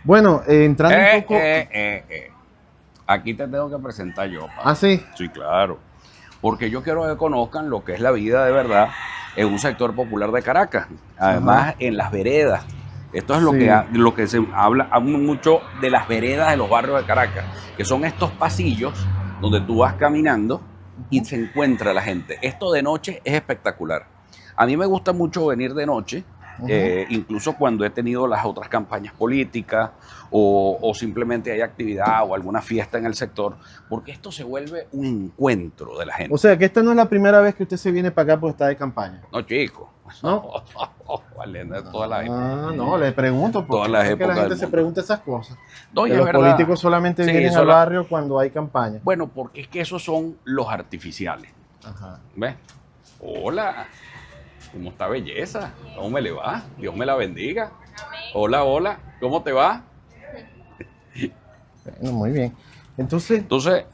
Bueno, entrando un poco... Aquí te tengo que presentar yo, pa. Ah, sí. Sí, claro. Porque yo quiero que conozcan lo que es la vida de verdad en un sector popular de Caracas. Además, Ajá. en las veredas. Esto es Sí. lo que se habla mucho de las veredas de los barrios de Caracas, que son estos pasillos donde tú vas caminando y se encuentra la gente. Esto de noche es espectacular. A mí me gusta mucho venir de noche, incluso cuando he tenido las otras campañas políticas o simplemente hay actividad o alguna fiesta en el sector, porque esto se vuelve un encuentro de la gente. O sea, que esta no es la primera vez que usted se viene para acá porque está de campaña. No, chico. ¿No? Vale, no es toda la época. Ah, no, le pregunto porque Todas las es que la épocas gente del se mundo. pregunta esas cosas. No, y Que es los verdad. políticos solamente Sí, vienen al barrio cuando hay campaña. Bueno, porque es que esos son los artificiales. Ajá. ¿Ves? Hola. ¿Cómo está belleza? ¿Cómo me le va? Dios me la bendiga. Hola, hola. ¿Cómo te va? Bueno, muy bien. Entonces, Entonces,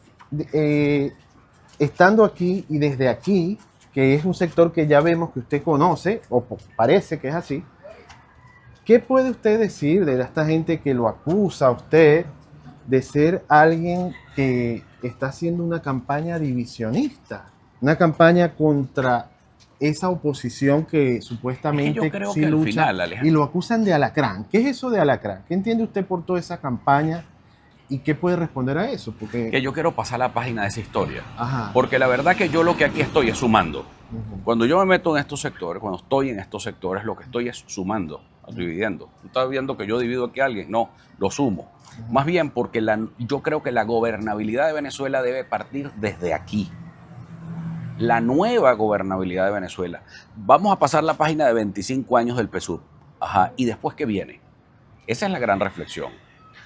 estando aquí y desde aquí, que es un sector que ya vemos que usted conoce, o parece que es así, ¿qué puede usted decir de esta gente que lo acusa a usted de ser alguien que está haciendo una campaña divisionista? Una campaña contra esa oposición que supuestamente es que yo creo sí que al lucha, final, Alejandro, y lo acusan de alacrán. ¿Qué es eso de alacrán? ¿Qué entiende usted por toda esa campaña y qué puede responder a eso? Porque, que yo quiero pasar la página de esa historia. ajá. Porque la verdad que yo lo que aquí estoy es sumando. Ujú. Cuando yo me meto en estos sectores, cuando estoy en estos sectores, lo que estoy es sumando, dividiendo. ¿Tú estás viendo que yo divido aquí a alguien? No, lo sumo. Más bien porque yo creo que la gobernabilidad de Venezuela debe partir desde aquí. La nueva gobernabilidad de Venezuela. Vamos a pasar la página de 25 años del PSUV. Ajá. ¿Y después qué viene? Esa es la gran reflexión.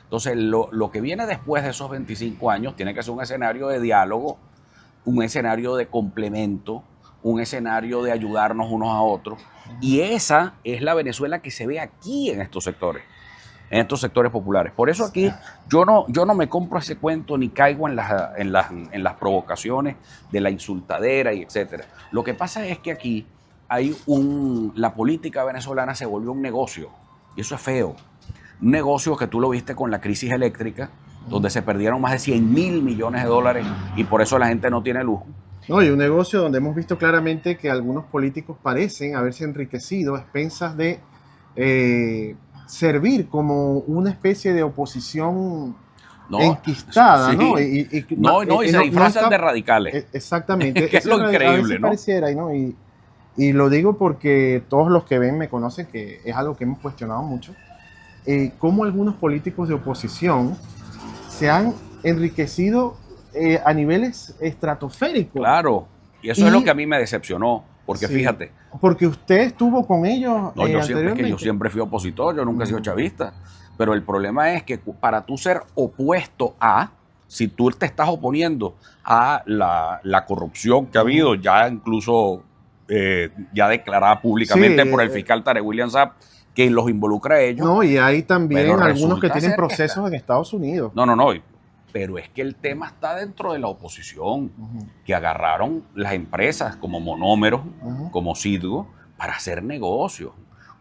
Entonces, lo que viene después de esos 25 años tiene que ser un escenario de diálogo, un escenario de complemento, un escenario de ayudarnos unos a otros. Y esa es la Venezuela que se ve aquí en estos sectores populares. Por eso aquí yo no me compro ese cuento ni caigo en las provocaciones de la insultadera y etcétera. Lo que pasa es que aquí la política venezolana se volvió un negocio y eso es feo. Un negocio que tú lo viste con la crisis eléctrica, donde se perdieron más de 100.000 millones de dólares y por eso la gente no tiene luz. No, y un negocio donde hemos visto claramente que algunos políticos parecen haberse enriquecido a expensas de servir como una especie de oposición No, enquistada, sí. ¿no? Y se disfrazan de radicales. Exactamente. Que es lo increíble, a veces ¿no? pareciera, ¿no? Y lo digo porque todos los que ven me conocen, que es algo que hemos cuestionado mucho, cómo algunos políticos de oposición se han enriquecido a niveles estratosféricos. Claro, y eso es lo que a mí me decepcionó, porque sí, fíjate. Porque usted estuvo con ellos No, es anteriormente. que yo siempre fui opositor, yo nunca he sido chavista. Pero el problema es que para tú ser opuesto si tú te estás oponiendo a la corrupción que ha habido, ya incluso ya declarada públicamente por el fiscal Tarek William Saab, que los involucra a ellos. No, y hay también pero algunos que resulta tienen ser procesos en Estados Unidos. No, pero es que el tema está dentro de la oposición, que agarraron las empresas como Monómeros, como Citgo, para hacer negocios.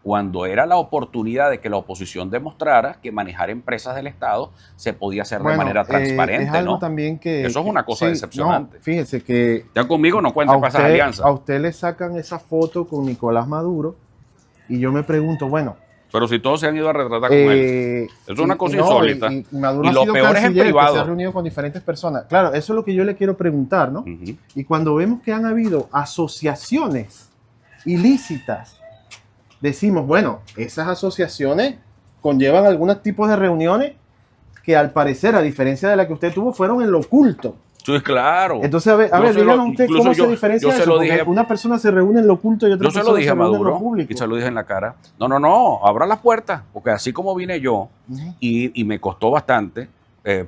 Cuando era la oportunidad de que la oposición demostrara que manejar empresas del Estado se podía hacer de manera transparente, es algo ¿no? también que... Eso es una cosa decepcionante. No, fíjese que... Ya conmigo no cuenta para esas alianzas. A usted le sacan esa foto con Nicolás Maduro y yo me pregunto, bueno... Pero si todos se han ido a retratar con él. Eso es una cosa insólita. Y Maduro y ha lo sido peor es en que privado. se ha reunido con diferentes personas. Claro, eso es lo que yo le quiero preguntar, ¿no? Y cuando vemos que han habido asociaciones ilícitas, decimos, bueno, esas asociaciones conllevan algunos tipos de reuniones que al parecer, a diferencia de la que usted tuvo, fueron en lo oculto. Sí, claro. Entonces, a ver, díganos usted cómo se diferencia eso, porque una persona se reúne en lo oculto y otra persona se reúne en lo público. Y se lo dije en la cara. No, abra las puertas, porque así como vine yo, y me costó bastante,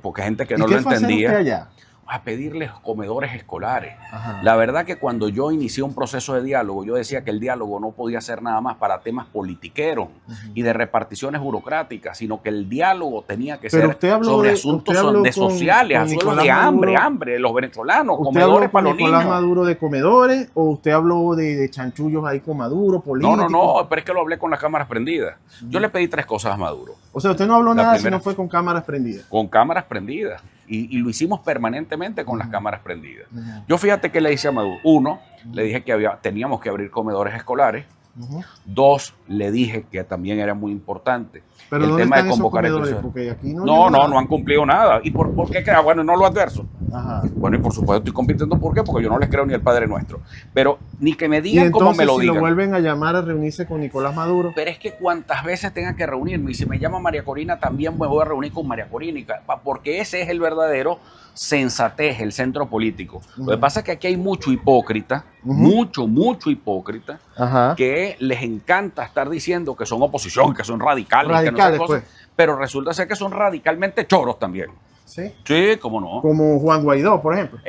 porque hay gente que no lo entendía. ¿Qué allá? A pedirles comedores escolares. La verdad que cuando yo inicié un proceso de diálogo, yo decía que el diálogo no podía ser nada más para temas politiqueros y de reparticiones burocráticas, sino que el diálogo tenía que ser sobre asuntos sociales, asuntos de hambre de los venezolanos, comedores para los niños. ¿Nicolás Maduro de comedores o usted habló de chanchullos ahí con Maduro, políticos? No, pero es que lo hablé con las cámaras prendidas. Yo le pedí 3 cosas a Maduro. O sea, usted no habló La nada primera. si no fue con cámaras prendidas. Con cámaras prendidas. Y lo hicimos permanentemente con las cámaras prendidas. Ujú. Yo fíjate que le hice a Maduro. Uno, le dije que teníamos que abrir comedores escolares. Ujú. Dos, le dije que también era muy importante Pero el ¿dónde tema de están esos convocar comedores? elecciones. Porque aquí no No, llegó no, nada. no han cumplido nada. ¿Y por qué queda? Bueno, no lo adverso. Ajá. Bueno, y por supuesto estoy compitiendo. ¿Por qué? Porque yo no les creo ni al Padre Nuestro. Pero ni que me Y digan cómo entonces, me lo si digan. lo vuelven a llamar a reunirse con Nicolás Maduro, Pero es que cuantas veces tenga que reunirme, y si me llama María Corina, también me voy a reunir con María Corina, porque ese es el verdadero sensatez, el centro político. Lo que pasa es que aquí hay mucho hipócrita, mucho hipócrita, ajá, que les encanta estar diciendo que son oposición, que son radicales, que no son radicales, cosas, pues. pero resulta ser que son radicalmente choros también. ¿Sí? Sí, cómo no. Como Juan Guaidó, por ejemplo.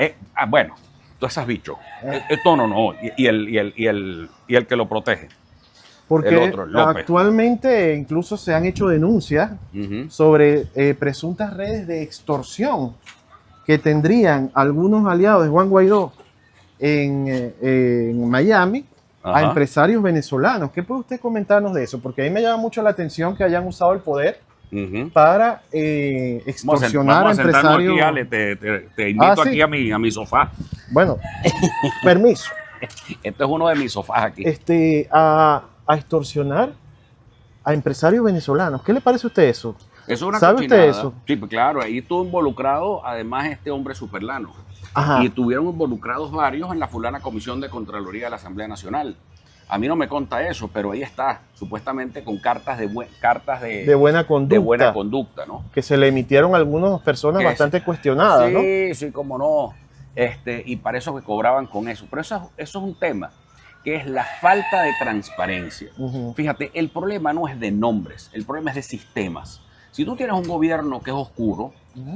Bueno, todas esas bichos. Esto no. Y el que lo protege. Porque El otro, López. actualmente incluso se han hecho denuncias Ujú. sobre presuntas redes de extorsión que tendrían algunos aliados de Juan Guaidó en Miami a Ajá. empresarios venezolanos. ¿Qué puede usted comentarnos de eso? Porque a mí me llama mucho la atención que hayan usado el poder Ujú. para Vamos a extorsionar a sentarnos empresarios. aquí, Ale, te invito sí. aquí a mi sofá. Bueno, permiso. Este es uno de mis sofás aquí. A extorsionar a empresarios venezolanos. ¿Qué le parece a usted eso? Eso es una ¿Sabe usted cochinada. eso? Sí, pues claro, ahí estuvo involucrado además este hombre Superlano. Ajá. Y estuvieron involucrados varios en la fulana Comisión de Contraloría de la Asamblea Nacional. A mí no me conta eso, pero ahí está, supuestamente con cartas de buena conducta. de buena conducta, ¿no? Que se le emitieron a algunas personas bastante cuestionadas, ¿no? Sí, cómo no. Y para eso que cobraban con eso. Pero eso es un tema que es la falta de transparencia. Ujú. Fíjate, el problema no es de nombres, el problema es de sistemas. Si tú tienes un gobierno que es oscuro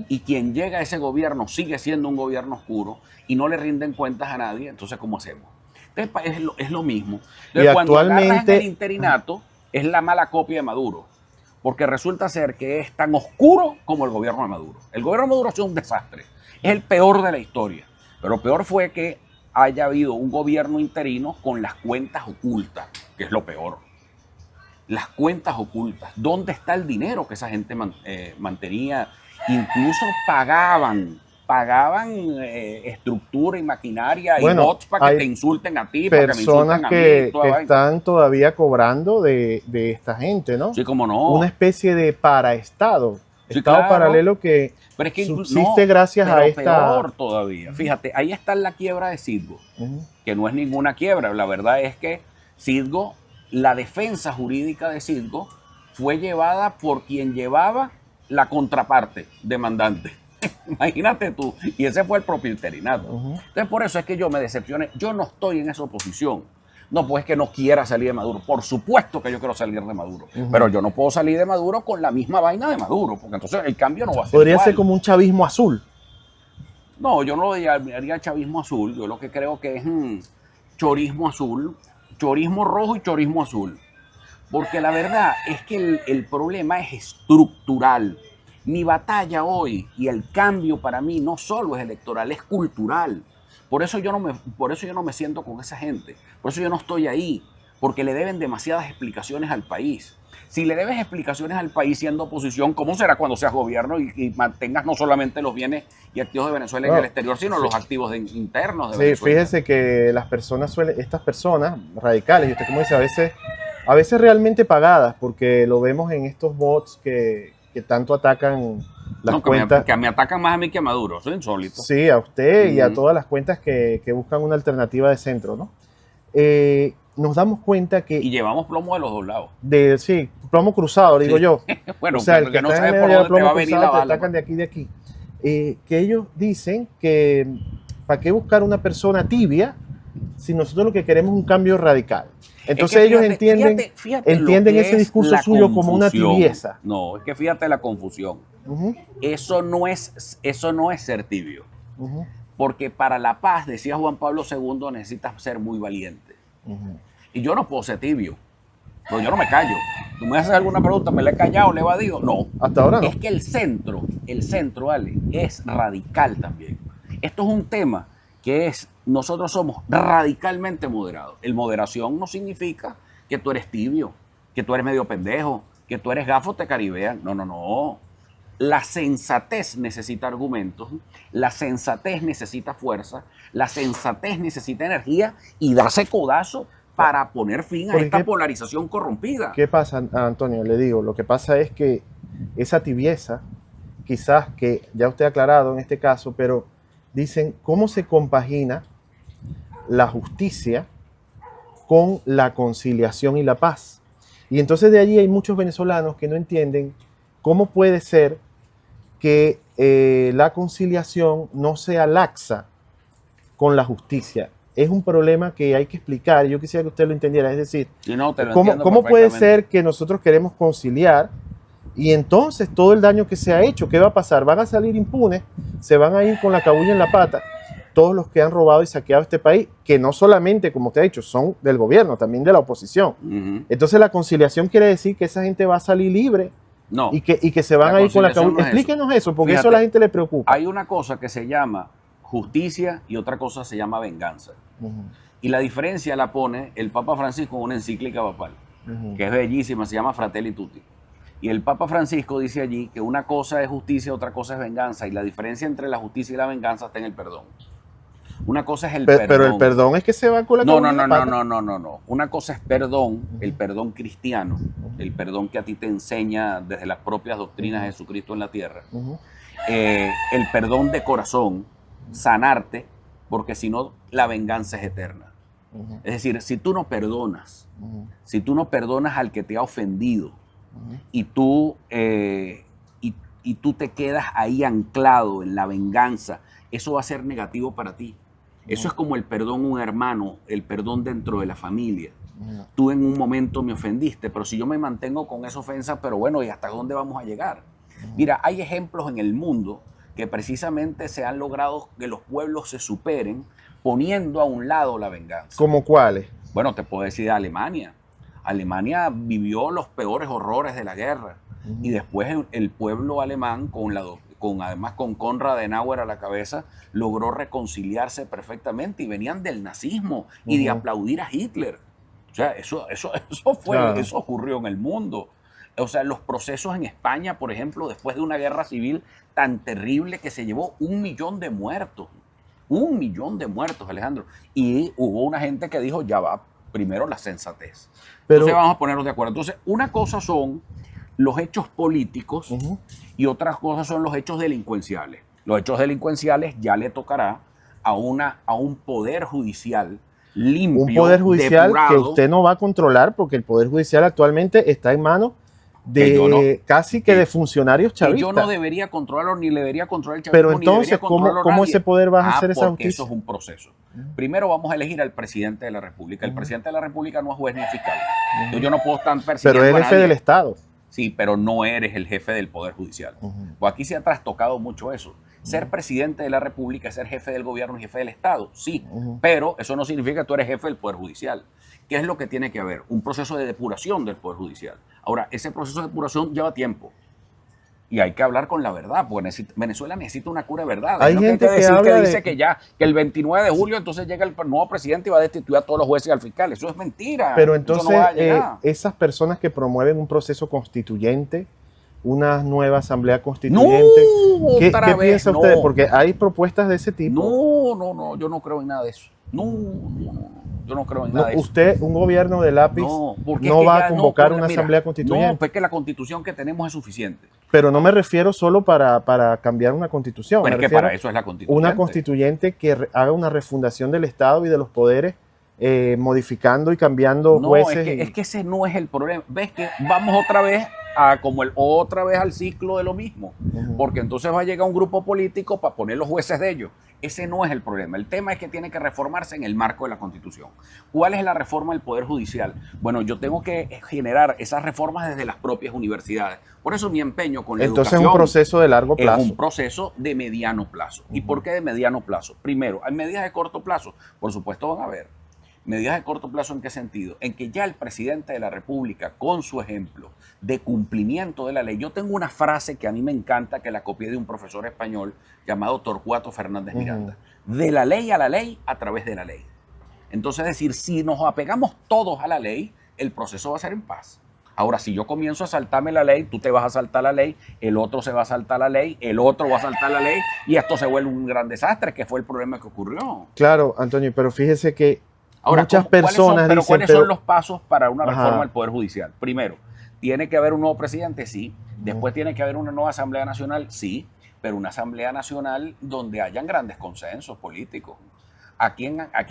y quien llega a ese gobierno sigue siendo un gobierno oscuro y no le rinden cuentas a nadie, entonces ¿cómo hacemos? Entonces, es lo mismo. Entonces, Y cuando agarras actualmente- el interinato, es la mala copia de Maduro. Porque resulta ser que es tan oscuro como el gobierno de Maduro. El gobierno de Maduro ha sido un desastre. Es el peor de la historia. Pero peor fue que haya habido un gobierno interino con las cuentas ocultas, que es lo peor. Las cuentas ocultas. ¿Dónde está el dinero que esa gente mantenía? Incluso pagaban estructura y maquinaria y Bueno, bots para que hay te insulten a ti, para que me Personas insulten a mí. que toda vaina. están todavía cobrando de esta gente, ¿no? Sí, como no. Una especie de paraestado. Sí, Estado claro. paralelo que Pero es que subsiste gracias a pero esta... peor todavía. Fíjate, ahí está la quiebra de Citgo, Ujú. que no es ninguna quiebra. La verdad es que Citgo, la defensa jurídica de Citgo, fue llevada por quien llevaba la contraparte demandante. Imagínate tú. Y ese fue el propio interinato. Entonces, por eso es que yo me decepcioné. Yo no estoy en esa oposición. No, pues es que no quiera salir de Maduro. Por supuesto que yo quiero salir de Maduro. Pero yo no puedo salir de Maduro con la misma vaina de Maduro, porque entonces el cambio no va a ser Podría igual. ser como un chavismo azul. No, yo no lo haría chavismo azul. Yo lo que creo que es chorismo azul, chorismo rojo y chorismo azul. Porque la verdad es que el problema es estructural. Mi batalla hoy y el cambio para mí no solo es electoral, es cultural. Por eso yo no me siento con esa gente. Por eso yo no estoy ahí. Porque le deben demasiadas explicaciones al país. Si le debes explicaciones al país siendo oposición, ¿cómo será cuando seas gobierno y mantengas no solamente los bienes y activos de Venezuela en el exterior, sino los activos internos de Sí, Venezuela? fíjese que estas personas radicales, y usted como dice, a veces realmente pagadas, porque lo vemos en estos bots que tanto atacan las No, cuentas. que me atacan más a mí que a Maduro. Eso es insólito. Sí, a usted y a Ujú. todas las cuentas que buscan una alternativa de centro, ¿no? Nos damos cuenta que Y llevamos plomo de los dos lados. sí, plomo cruzado, digo Sí. yo. Bueno, o sea, el porque que no está en sabes medio por de dónde te plomo va a venir cruzado, la te bala. atacan de aquí y de aquí. Que ellos dicen que ¿para qué buscar una persona tibia si nosotros lo que queremos es un cambio radical? Entonces Es que ellos fíjate entienden lo que ese es discurso la suyo como una confusión. tibieza. No, es que fíjate la confusión. Ujú, Eso no es ser tibio. ujú, Porque para la paz, decía Juan Pablo II, necesitas ser muy valiente. ujú. Y yo no puedo ser tibio. Pero yo no me callo. Tú me haces alguna pregunta, ¿me la he callado, le he evadido? No. Hasta ahora no. Es que el centro, Ale, es radical también. Esto es un tema que nosotros somos radicalmente moderados. El moderación no significa que tú eres tibio, que tú eres medio pendejo, que tú eres gafo te caribean. No, no, no. La sensatez necesita argumentos, la sensatez necesita fuerza, la sensatez necesita energía y darse codazo para poner fin a esta polarización corrompida. ¿Qué pasa, Antonio? Le digo, lo que pasa es que esa tibieza, quizás que ya usted ha aclarado en este caso, pero dicen cómo se compagina la justicia con la conciliación y la paz. Y entonces de allí hay muchos venezolanos que no entienden cómo puede ser que la conciliación no sea laxa con la justicia. Es un problema que hay que explicar. Yo quisiera que usted lo entendiera. Es decir, ¿cómo puede ser que nosotros queremos conciliar y entonces todo el daño que se ha hecho, qué va a pasar? Van a salir impunes, se van a ir con la cabulla en la pata todos los que han robado y saqueado este país, que no solamente, como usted ha dicho, son del gobierno, también de la oposición. Entonces la conciliación quiere decir que esa gente va a salir libre. No, y que se van a ir con la cabulla. Explíquenos eso, porque fíjate, eso a la gente le preocupa. Hay una cosa que se llama justicia y otra cosa se llama venganza. Y la diferencia la pone el Papa Francisco en una encíclica papal, que es bellísima, se llama Fratelli Tutti. Y el Papa Francisco dice allí que una cosa es justicia, otra cosa es venganza, y la diferencia entre la justicia y la venganza está en el perdón. Una cosa es el perdón. Pero el perdón es que se va con la cabulla. No. Una cosa es perdón, el perdón cristiano, el perdón que a ti te enseña desde las propias doctrinas de Jesucristo en la tierra. El perdón de corazón, sanarte, porque si no, la venganza es eterna. Es decir, si tú no perdonas, al que te ha ofendido, y tú te quedas ahí anclado en la venganza, eso va a ser negativo para ti. Eso es como el perdón a un hermano, el perdón dentro de la familia. Tú en un momento me ofendiste, pero si yo me mantengo con esa ofensa, pero bueno, ¿y hasta dónde vamos a llegar? Mira, hay ejemplos en el mundo que precisamente se han logrado que los pueblos se superen poniendo a un lado la venganza. ¿Cómo cuáles? Bueno, te puedo decir de Alemania. Alemania vivió los peores horrores de la guerra y después el pueblo alemán, además con Konrad Adenauer a la cabeza, logró reconciliarse perfectamente y venían del nazismo y de aplaudir a Hitler. O sea, eso ocurrió en el mundo. O sea, los procesos en España, por ejemplo, después de una guerra civil tan terrible que se llevó 1 millón de muertos. 1 millón de muertos, Alejandro. Y hubo una gente que dijo, ya va, primero la sensatez. Entonces vamos a ponernos de acuerdo. Entonces, una cosa son los hechos políticos y otras cosas son los hechos delincuenciales. Los hechos delincuenciales ya le tocará a un poder judicial limpio, un poder judicial depurado, que usted no va a controlar porque el poder judicial actualmente está en manos de casi que de funcionarios chavistas. Yo no debería controlarlo ni debería controlar el chavismo. Pero entonces, ¿cómo ese poder va a hacer esa justicia? Eso es un proceso. Primero vamos a elegir al presidente de la República. El presidente de la República no es juez ni fiscal. Yo no puedo estar persiguiendo pero es jefe del Estado. Sí, pero no eres el jefe del Poder Judicial. Pues aquí se ha trastocado mucho eso. Ser presidente de la República es ser jefe del gobierno y jefe del Estado, sí, pero eso no significa que tú eres jefe del Poder Judicial. ¿Qué es lo que tiene que haber? Un proceso de depuración del Poder Judicial. Ahora, ese proceso de depuración lleva tiempo. Y hay que hablar con la verdad, porque Venezuela necesita una cura de verdad. Hay gente que dice que el 29 de julio entonces llega el nuevo presidente y va a destituir a todos los jueces y al fiscal. Eso es mentira. Pero entonces esas personas que promueven un proceso constituyente, una nueva asamblea constituyente, ¿qué piensa usted? Porque hay propuestas de ese tipo. No, yo no creo en nada de eso. Yo no creo en nada de eso. Usted, un gobierno de lápiz, no va a convocar una asamblea constituyente. No, pues que la constitución que tenemos es suficiente. Pero no me refiero solo para cambiar una constitución. Bueno, es que para eso es la constituyente. Una constituyente que haga una refundación del Estado y de los poderes, modificando y cambiando jueces. Es que ese no es el problema. ¿Ves que vamos otra vez al ciclo de lo mismo? Porque entonces va a llegar un grupo político para poner los jueces de ellos. Ese no es el problema. El tema es que tiene que reformarse en el marco de la Constitución. ¿Cuál es la reforma del Poder Judicial? Bueno, yo tengo que generar esas reformas desde las propias universidades. Por eso mi empeño con la educación. Entonces es un proceso de largo plazo. Es un proceso de mediano plazo. ¿Y por qué de mediano plazo? Primero, hay medidas de corto plazo. Por supuesto van a haber. ¿Medidas de corto plazo en qué sentido? En que ya el presidente de la República, con su ejemplo de cumplimiento de la ley, yo tengo una frase que a mí me encanta, que la copié de un profesor español llamado Torcuato Fernández Miranda, de la ley a través de la ley. Entonces, es decir, si nos apegamos todos a la ley, el proceso va a ser en paz. Ahora, si yo comienzo a saltarme la ley, tú te vas a saltar la ley, el otro se va a saltar la ley, el otro va a saltar la ley, y esto se vuelve un gran desastre, que fue el problema que ocurrió. Claro, Antonio, pero fíjese que Ahora, muchas personas dicen... ¿cuáles son los pasos para una Ajá. reforma del Poder Judicial? Primero, ¿tiene que haber un nuevo presidente? Sí. Después tiene que haber una nueva Asamblea Nacional, sí, pero una Asamblea Nacional donde hayan grandes consensos políticos. Aquí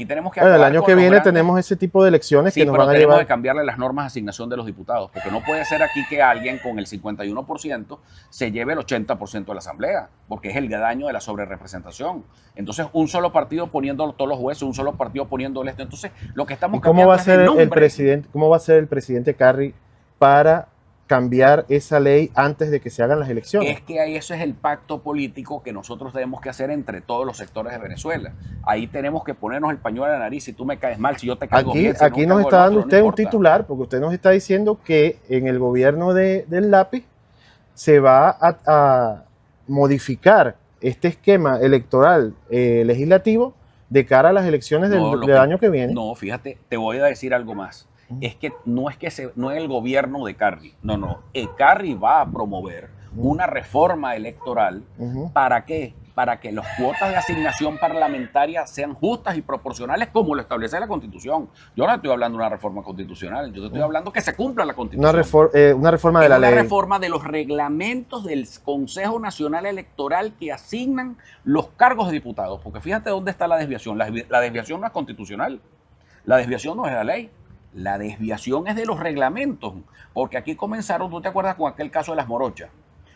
tenemos que Bueno, el acabar año con que los viene grandes- tenemos ese tipo de elecciones Sí, que nos pero van a tenemos llevar... que cambiarle las normas de asignación de los diputados, porque no puede ser aquí que alguien con el 51% se lleve el 80% de la Asamblea, porque es el daño de la sobrerepresentación. Entonces, un solo partido poniendo todos los jueces, un solo partido poniéndole esto. Entonces, lo que estamos ¿Y cómo va a cambiando ser es de el nombre. presidente, cómo va a ser el presidente Carri para cambiar esa ley antes de que se hagan las elecciones? Es que ahí eso es el pacto político que nosotros tenemos que hacer entre todos los sectores de Venezuela. Ahí tenemos que ponernos el pañuelo en la nariz. Si tú me caes mal, si yo te caigo bien, si Aquí no nos caigo está el dando otro, no usted un importa. titular, porque usted nos está diciendo que en el gobierno del lápiz se va a modificar este esquema electoral legislativo de cara a las elecciones No, del año que viene. No, fíjate, te voy a decir algo más. Es que no es el gobierno de Carri. No. Carri va a promover una reforma electoral. Ujú. ¿Para qué? Para que las cuotas de asignación parlamentaria sean justas y proporcionales como lo establece la Constitución. Yo no estoy hablando de una reforma constitucional, yo te estoy hablando que se cumpla la Constitución. Una reforma de la ley. Una reforma de los reglamentos del Consejo Nacional Electoral que asignan los cargos de diputados. Porque fíjate dónde está la desviación. La desviación no es constitucional. La desviación no es de la ley. La desviación es de los reglamentos. Porque aquí comenzaron, ¿tú te acuerdas con aquel caso de las morochas?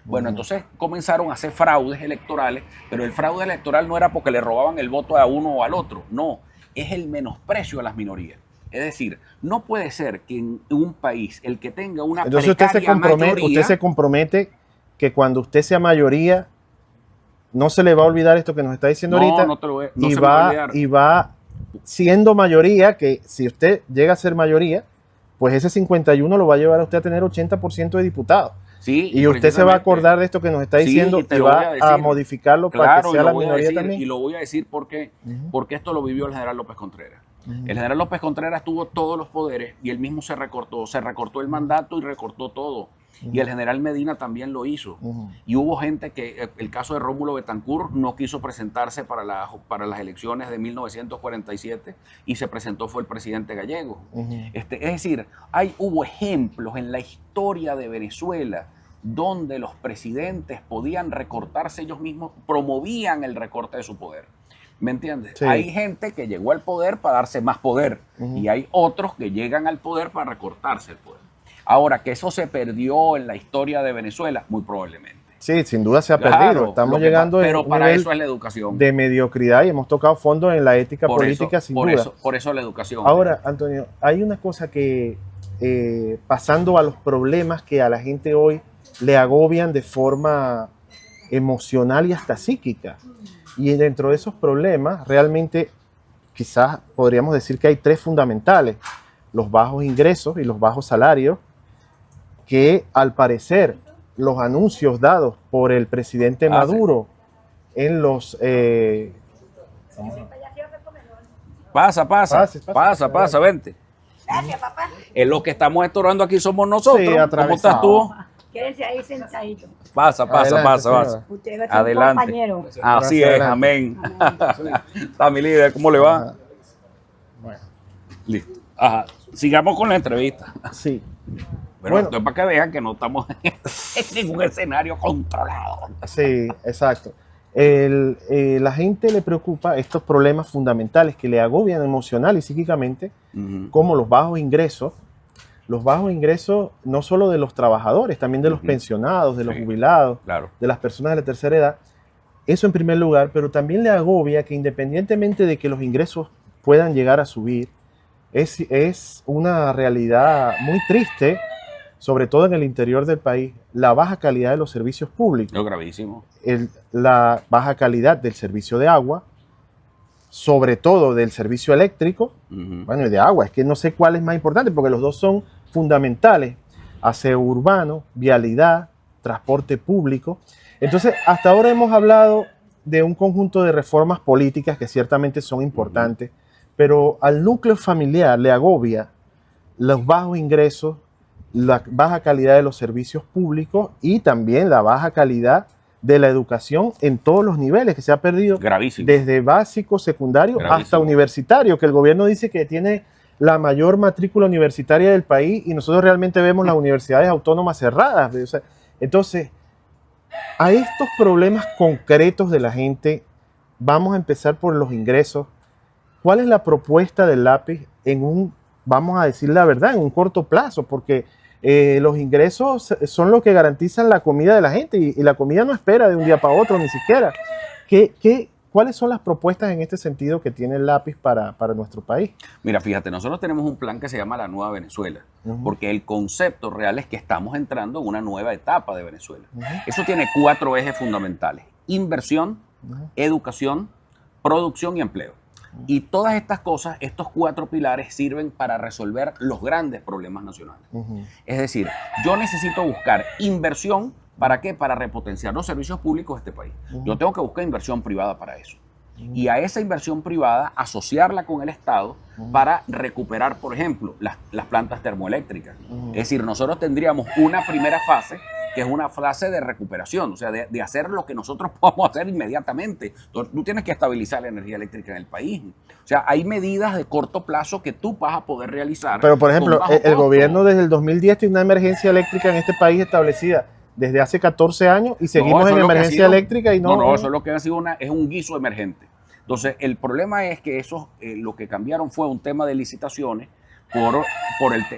Bueno, entonces comenzaron a hacer fraudes electorales, pero el fraude electoral no era porque le robaban el voto a uno o al otro. No, es el menosprecio a las minorías. Es decir, no puede ser que en un país el que tenga una Entonces usted mayoría, se compromete que cuando usted sea mayoría, no se le va a olvidar esto que nos está diciendo ahorita, no y se me va a olvidar. va siendo mayoría, que si usted llega a ser mayoría, pues ese 51 lo va a llevar a usted a tener 80% de diputados. Sí, Y usted se va a acordar de esto que nos está Sí, diciendo y te y lo voy va a a decir. modificarlo para Claro, que y sea lo la voy a minoría decir, también. y lo voy a decir porque, Ujú. porque esto lo vivió el general López Contreras. El general López Contreras tuvo todos los poderes y él mismo se recortó el mandato y recortó todo. Y el general Medina también lo hizo. Ujú. Y hubo gente que, el caso de Rómulo Betancourt, no quiso presentarse para las elecciones de 1947 y se presentó, fue el presidente Gallego. Ujú. Es decir, hubo ejemplos en la historia de Venezuela donde los presidentes podían recortarse ellos mismos, promovían el recorte de su poder. ¿Me entiendes? Sí. Hay gente que llegó al poder para darse más poder Ujú. y hay otros que llegan al poder para recortarse el poder. Ahora, que eso se perdió en la historia de Venezuela, muy probablemente. Sí, sin duda se ha Claro, perdido. Estamos lo que llegando pero a un para nivel eso es la educación. de mediocridad y hemos tocado fondo en la ética Por política, eso, sin por duda. eso, por eso la educación. Ahora, Antonio, hay una cosa que, pasando a los problemas que a la gente hoy le agobian de forma emocional y hasta psíquica. Y dentro de esos problemas, realmente, quizás podríamos decir que hay tres fundamentales: los bajos ingresos y los bajos salarios, que al parecer los anuncios dados por el presidente Maduro en los... Pasa, Pase, vente. Gracias, papá. En lo que estamos estorbando aquí somos nosotros. Sí, ¿Cómo atravesado. estás tú? Quédense ahí sentaditos. Pasa, Adelante, señora. Usted va a ser un Adelante. compañero. Así Gracias, es, adelante. amén. Está mi líder, ¿cómo le va? Ajá. Bueno, Listo. Ajá. Sigamos con la entrevista. sí. Pero Bueno. esto es para que vean que no estamos en ningún escenario controlado. Sí, exacto. La gente le preocupa estos problemas fundamentales que le agobian emocional y psíquicamente, Ujú. como los bajos ingresos no solo de los trabajadores, también de los Ujú. pensionados, de los Sí. jubilados, Claro. de las personas de la tercera edad. Eso en primer lugar, pero también le agobia que independientemente de que los ingresos puedan llegar a subir, es una realidad muy triste, sobre todo en el interior del país, la baja calidad de los servicios públicos. Es gravísimo. La baja calidad del servicio de agua, sobre todo del servicio eléctrico, Ujú. bueno, y de agua, es que no sé cuál es más importante, porque los dos son fundamentales: aseo urbano, vialidad, transporte público. Entonces, hasta ahora hemos hablado de un conjunto de reformas políticas que ciertamente son importantes, pero al núcleo familiar le agobia los bajos ingresos la baja calidad de los servicios públicos y también la baja calidad de la educación en todos los niveles, que se ha perdido Gravísimo. desde básico, secundario, Gravísimo. hasta universitario, que el gobierno dice que tiene la mayor matrícula universitaria del país y nosotros realmente vemos las universidades autónomas cerradas. O sea, entonces, a estos problemas concretos de la gente, vamos a empezar por los ingresos. ¿Cuál es la propuesta del lápiz en un, vamos a decir la verdad, en un corto plazo? Porque los ingresos son lo que garantizan la comida de la gente y la comida no espera de un día para otro ni siquiera. ¿Cuáles son las propuestas en este sentido que tiene el lápiz para nuestro país? Mira, fíjate, nosotros tenemos un plan que se llama la Nueva Venezuela, porque el concepto real es que estamos entrando en una nueva etapa de Venezuela. Eso tiene 4 ejes fundamentales: inversión, educación, producción y empleo. Y todas estas cosas, estos 4 pilares sirven para resolver los grandes problemas nacionales. Es decir, yo necesito buscar inversión. ¿Para qué? Para repotenciar los servicios públicos de este país. Yo tengo que buscar inversión privada para eso. Y a esa inversión privada asociarla con el Estado para recuperar, por ejemplo, las plantas termoeléctricas. Es decir, nosotros tendríamos una primera fase, que es una fase de recuperación, o sea, de hacer lo que nosotros podamos hacer inmediatamente. Entonces, tú tienes que estabilizar la energía eléctrica en el país. O sea, hay medidas de corto plazo que tú vas a poder realizar. Pero, por ejemplo, con bajo el costo. gobierno desde el 2010 tiene una emergencia eléctrica en este país establecida desde hace 14 años y seguimos No, eso en es lo que ha emergencia sido. eléctrica y no... No, eso es lo que ha sido es un guiso emergente. Entonces, el problema es que eso, lo que cambiaron fue un tema de licitaciones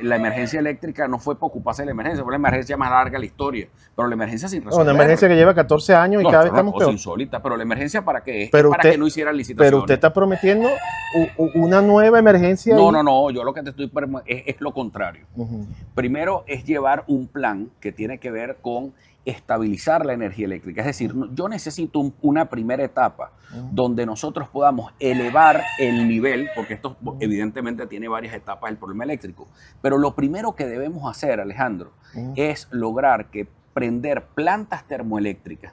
la emergencia eléctrica. No fue para ocuparse de la emergencia, fue la emergencia más larga de la historia, pero la emergencia sin resolver. Una emergencia que lleva 14 años y No, cada vez es una estamos cosa peor. insólita, pero la emergencia ¿para qué es? Pero Es para usted- que no hicieran licitaciones. Pero usted está prometiendo una nueva emergencia. No, yo lo que te estoy es lo contrario. Ujú. Primero es llevar un plan que tiene que ver con estabilizar la energía eléctrica. Es decir, yo necesito una primera etapa donde nosotros podamos elevar el nivel, porque esto evidentemente tiene varias etapas el problema eléctrico. Pero lo primero que debemos hacer, Alejandro, es lograr que prender plantas termoeléctricas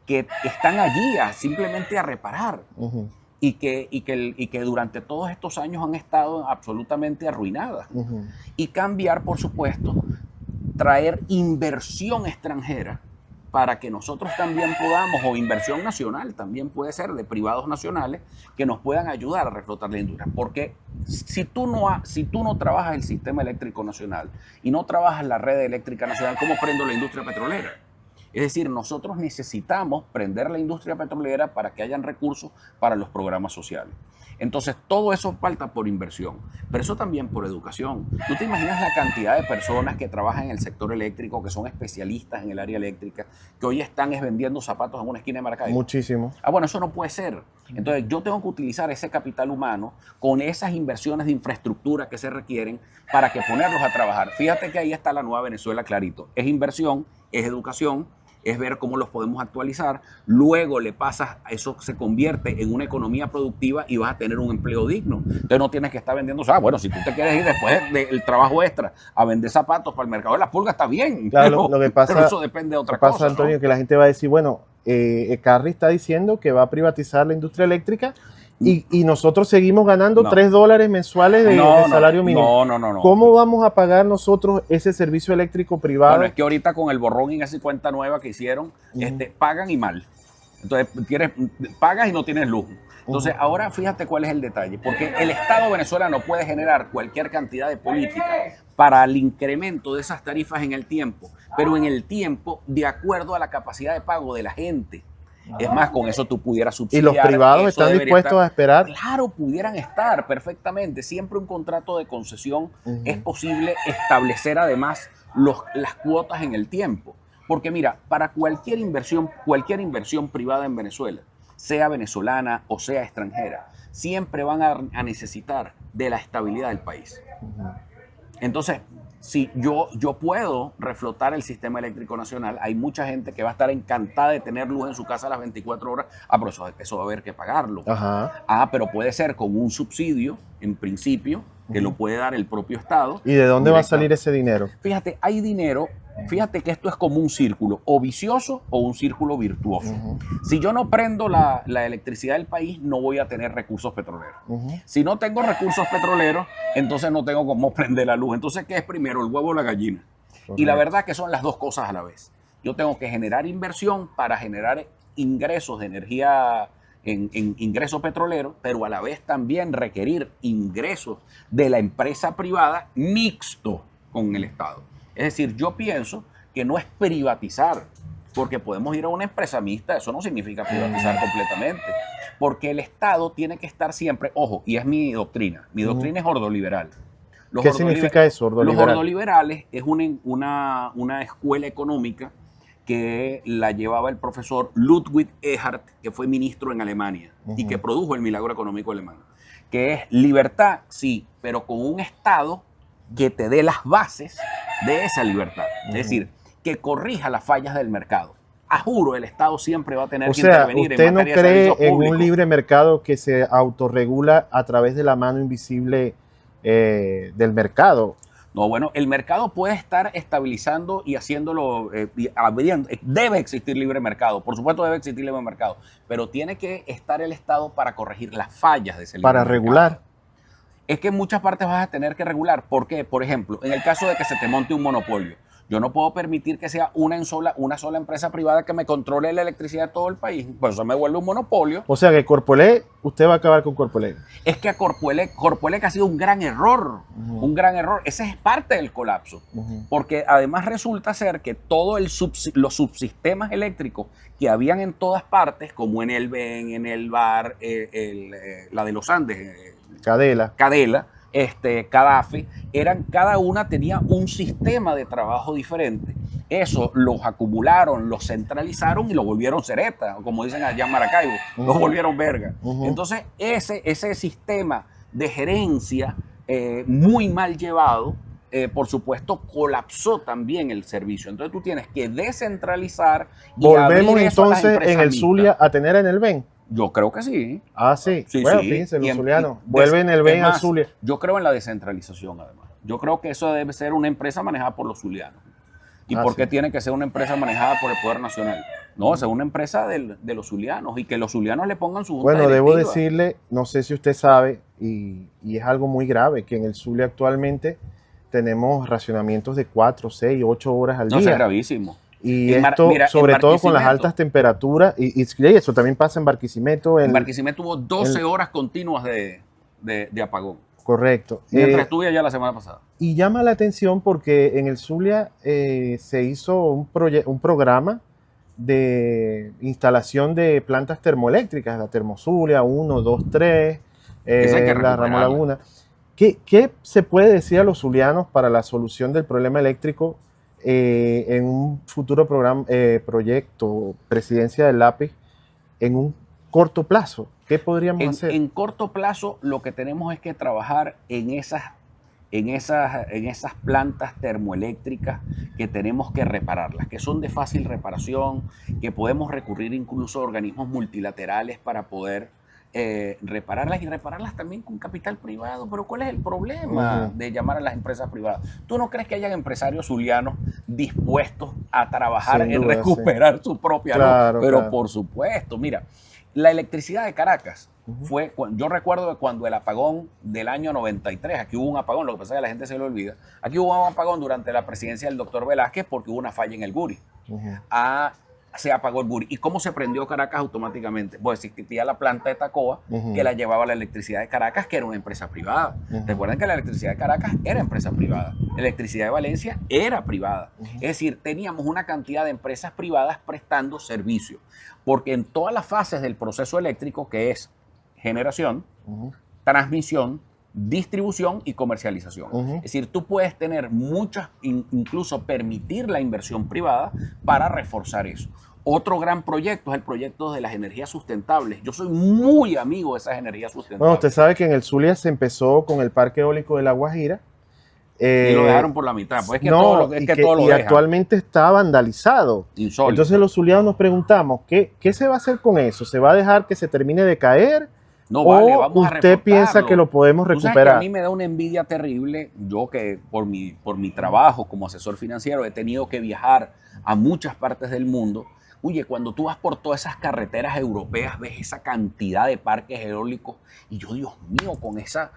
que están allí simplemente a reparar. Ujú. Y que durante todos estos años han estado absolutamente arruinadas. Ujú. Y cambiar, por supuesto, traer inversión extranjera para que nosotros también podamos, o inversión nacional también puede ser de privados nacionales, que nos puedan ayudar a reflotar la industria. Porque si tú no trabajas el sistema eléctrico nacional y no trabajas la red eléctrica nacional, ¿cómo prendo la industria petrolera? Es decir, nosotros necesitamos prender la industria petrolera para que hayan recursos para los programas sociales. Entonces, todo eso falta por inversión, pero eso también por educación. ¿Tú te imaginas la cantidad de personas que trabajan en el sector eléctrico, que son especialistas en el área eléctrica, que hoy están vendiendo zapatos en una esquina de Maracaibo? Muchísimo. Bueno, eso no puede ser. Entonces, yo tengo que utilizar ese capital humano con esas inversiones de infraestructura que se requieren para que ponerlos a trabajar. Fíjate que ahí está la Nueva Venezuela clarito. Es inversión, es educación, es ver cómo los podemos actualizar. Luego eso se convierte en una economía productiva y vas a tener un empleo digno. Entonces no tienes que estar vendiendo. Bueno, si tú te quieres ir después del trabajo extra a vender zapatos para el mercado de las pulgas, está bien. Claro, lo que pasa, pero eso depende de otra lo que pasa, cosa, Antonio, ¿no? que la gente va a decir, bueno, Carri está diciendo que va a privatizar la industria eléctrica y nosotros seguimos ganando No. $3 mensuales de salario mínimo. No. ¿Cómo vamos a pagar nosotros ese servicio eléctrico privado? Bueno, es que ahorita con el borrón y esa cuenta nueva que hicieron, pagan y mal. Entonces, pagas y no tienes luz. Entonces, ahora fíjate cuál es el detalle. Porque el Estado venezolano puede generar cualquier cantidad de política para el incremento de esas tarifas en el tiempo, pero en el tiempo de acuerdo a la capacidad de pago de la gente. Es más, con eso tú pudieras Y subsidiar. los privados eso están debería dispuestos estar. a esperar. Claro, pudieran estar perfectamente. Siempre un contrato de concesión es posible establecer además las cuotas en el tiempo. Porque mira, para cualquier inversión privada en Venezuela, sea venezolana o sea extranjera, siempre van a necesitar de la estabilidad del país. Entonces, si yo puedo reflotar el sistema eléctrico nacional, hay mucha gente que va a estar encantada de tener luz en su casa a las 24 horas. Pero eso va a haber que pagarlo. Ajá. Pero puede ser con un subsidio, en principio, que lo puede dar el propio Estado. ¿Y de dónde va a salir ese dinero? Fíjate, hay dinero. Fíjate que esto es como un círculo, o vicioso o un círculo virtuoso. Si yo no prendo la electricidad del país, no voy a tener recursos petroleros. Si no tengo recursos petroleros, entonces no tengo cómo prender la luz. Entonces, ¿qué es primero, el huevo o la gallina? Y la Correcto. verdad que son las dos cosas a la vez. Yo tengo que generar inversión para generar ingresos de energía en ingreso petrolero, pero a la vez también requerir ingresos de la empresa privada mixto con el Estado. Es decir, yo pienso que no es privatizar, porque podemos ir a una empresa mixta, eso no significa privatizar completamente, porque el Estado tiene que estar siempre, ojo, y es mi doctrina es ordoliberal. ¿Qué significa eso, Los ordoliberal? ordoliberales es una escuela económica que la llevaba el profesor Ludwig Erhard, que fue ministro en Alemania y que produjo el milagro económico alemán, que es libertad, sí, pero con un Estado que te dé las bases de esa libertad. Es decir, que corrija las fallas del mercado. A juro, el Estado siempre va a tener O que sea, intervenir ¿usted en no materia de cree servicios en un públicos. libre mercado que se autorregula a través de la mano invisible del mercado? No, bueno, el mercado puede estar estabilizando y haciéndolo, debe existir libre mercado, por supuesto debe existir libre mercado, pero tiene que estar el Estado para corregir las fallas de ese libre Para mercado. regular. Es que en muchas partes vas a tener que regular. ¿Por qué? Por ejemplo, en el caso de que se te monte un monopolio, yo no puedo permitir que sea una sola empresa privada que me controle la electricidad de todo el país, pues eso me vuelve un monopolio. O sea que Corpoelec, usted va a acabar con Corpoelec. Es que a Corpoelec ha sido un gran error, un gran error. Ese es parte del colapso, porque además resulta ser que todos los subsistemas eléctricos que habían en todas partes, como en el BEN, en el VAR, la de los Andes, Cadela. Cadela, Cadafe, cada una tenía un sistema de trabajo diferente. Eso los acumularon, los centralizaron y los volvieron cereta, como dicen allá en Maracaibo, los volvieron verga. Entonces, ese sistema de gerencia muy mal llevado, por supuesto, colapsó también el servicio. Entonces, tú tienes que descentralizar y Volvemos abrir eso a las entonces en empresas el mixtas. Zulia a tener en el BEN. Yo creo que sí. Ah, sí. Sí, Bueno, sí. fíjense, los Y zulianos. y Vuelven el BEN es al más, Zulia. Yo creo en la descentralización, además. Yo creo que eso debe ser una empresa manejada por los zulianos. ¿Y por qué sí. tiene que ser una empresa manejada por el Poder Nacional? No, esa es una empresa de los zulianos y que los zulianos le pongan su junta Bueno, debo directiva. decirle, no sé si usted sabe, y es algo muy grave, que en el Zulia actualmente tenemos racionamientos de 4, 6, 8 horas al No, eso es día. gravísimo. Y En esto, mira, en sobre todo con las Barquisimeto. altas temperaturas, y eso también pasa en Barquisimeto. En Barquisimeto tuvo 12 horas continuas de apagón. Correcto. Mientras estuve allá la semana pasada. Y llama la atención porque en el Zulia se hizo un programa de instalación de plantas termoeléctricas, la Termozulia 1, 2, 3, Esa hay que la Ramo recuperarla. Laguna. ¿Qué se puede decir a los zulianos para la solución del problema eléctrico en un futuro proyecto, presidencia del lápiz, en un corto plazo? ¿Qué podríamos hacer? En corto plazo, lo que tenemos es que trabajar en esas plantas termoeléctricas que tenemos que repararlas, que son de fácil reparación, que podemos recurrir incluso a organismos multilaterales para poder repararlas y repararlas también con capital privado. Pero ¿cuál es el problema de llamar a las empresas privadas? ¿Tú no crees que hayan empresarios zulianos dispuestos a trabajar Sin en duda, recuperar su propia Claro, luz? Pero claro. por supuesto, mira, la electricidad de Caracas yo recuerdo que cuando el apagón del año 93, aquí hubo un apagón, lo que pasa es que la gente se lo olvida, aquí hubo un apagón durante la presidencia del doctor Velázquez porque hubo una falla en el Guri. Se apagó el Guri. ¿Y cómo se prendió Caracas automáticamente? Pues existía la planta de Tacoa que la llevaba la electricidad de Caracas, que era una empresa privada. Recuerden que la electricidad de Caracas era empresa privada. La electricidad de Valencia era privada. Es decir, teníamos una cantidad de empresas privadas prestando servicio. Porque en todas las fases del proceso eléctrico, que es generación, transmisión, distribución y comercialización. Es decir, tú puedes tener muchas, incluso permitir la inversión privada para reforzar eso. Otro gran proyecto es el proyecto de las energías sustentables. Yo soy muy amigo de esas energías sustentables. Bueno, usted sabe que en el Zulia se empezó con el Parque Eólico de La Guajira. Y lo dejaron por la mitad. Pues es que no, todo lo, es y que que- todo lo y dejan. actualmente está vandalizado. Insólito. Entonces los zulianos nos preguntamos, ¿qué se va a hacer con eso? ¿Se va a dejar que se termine de caer? No vale, ¿O vamos a usted reforzarlo. piensa que lo podemos Tú sabes que recuperar? a mí me da una envidia terrible. Yo que por mi trabajo como asesor financiero he tenido que viajar a muchas partes del mundo. Oye, cuando tú vas por todas esas carreteras europeas, ves esa cantidad de parques eólicos y yo, Dios mío, con esas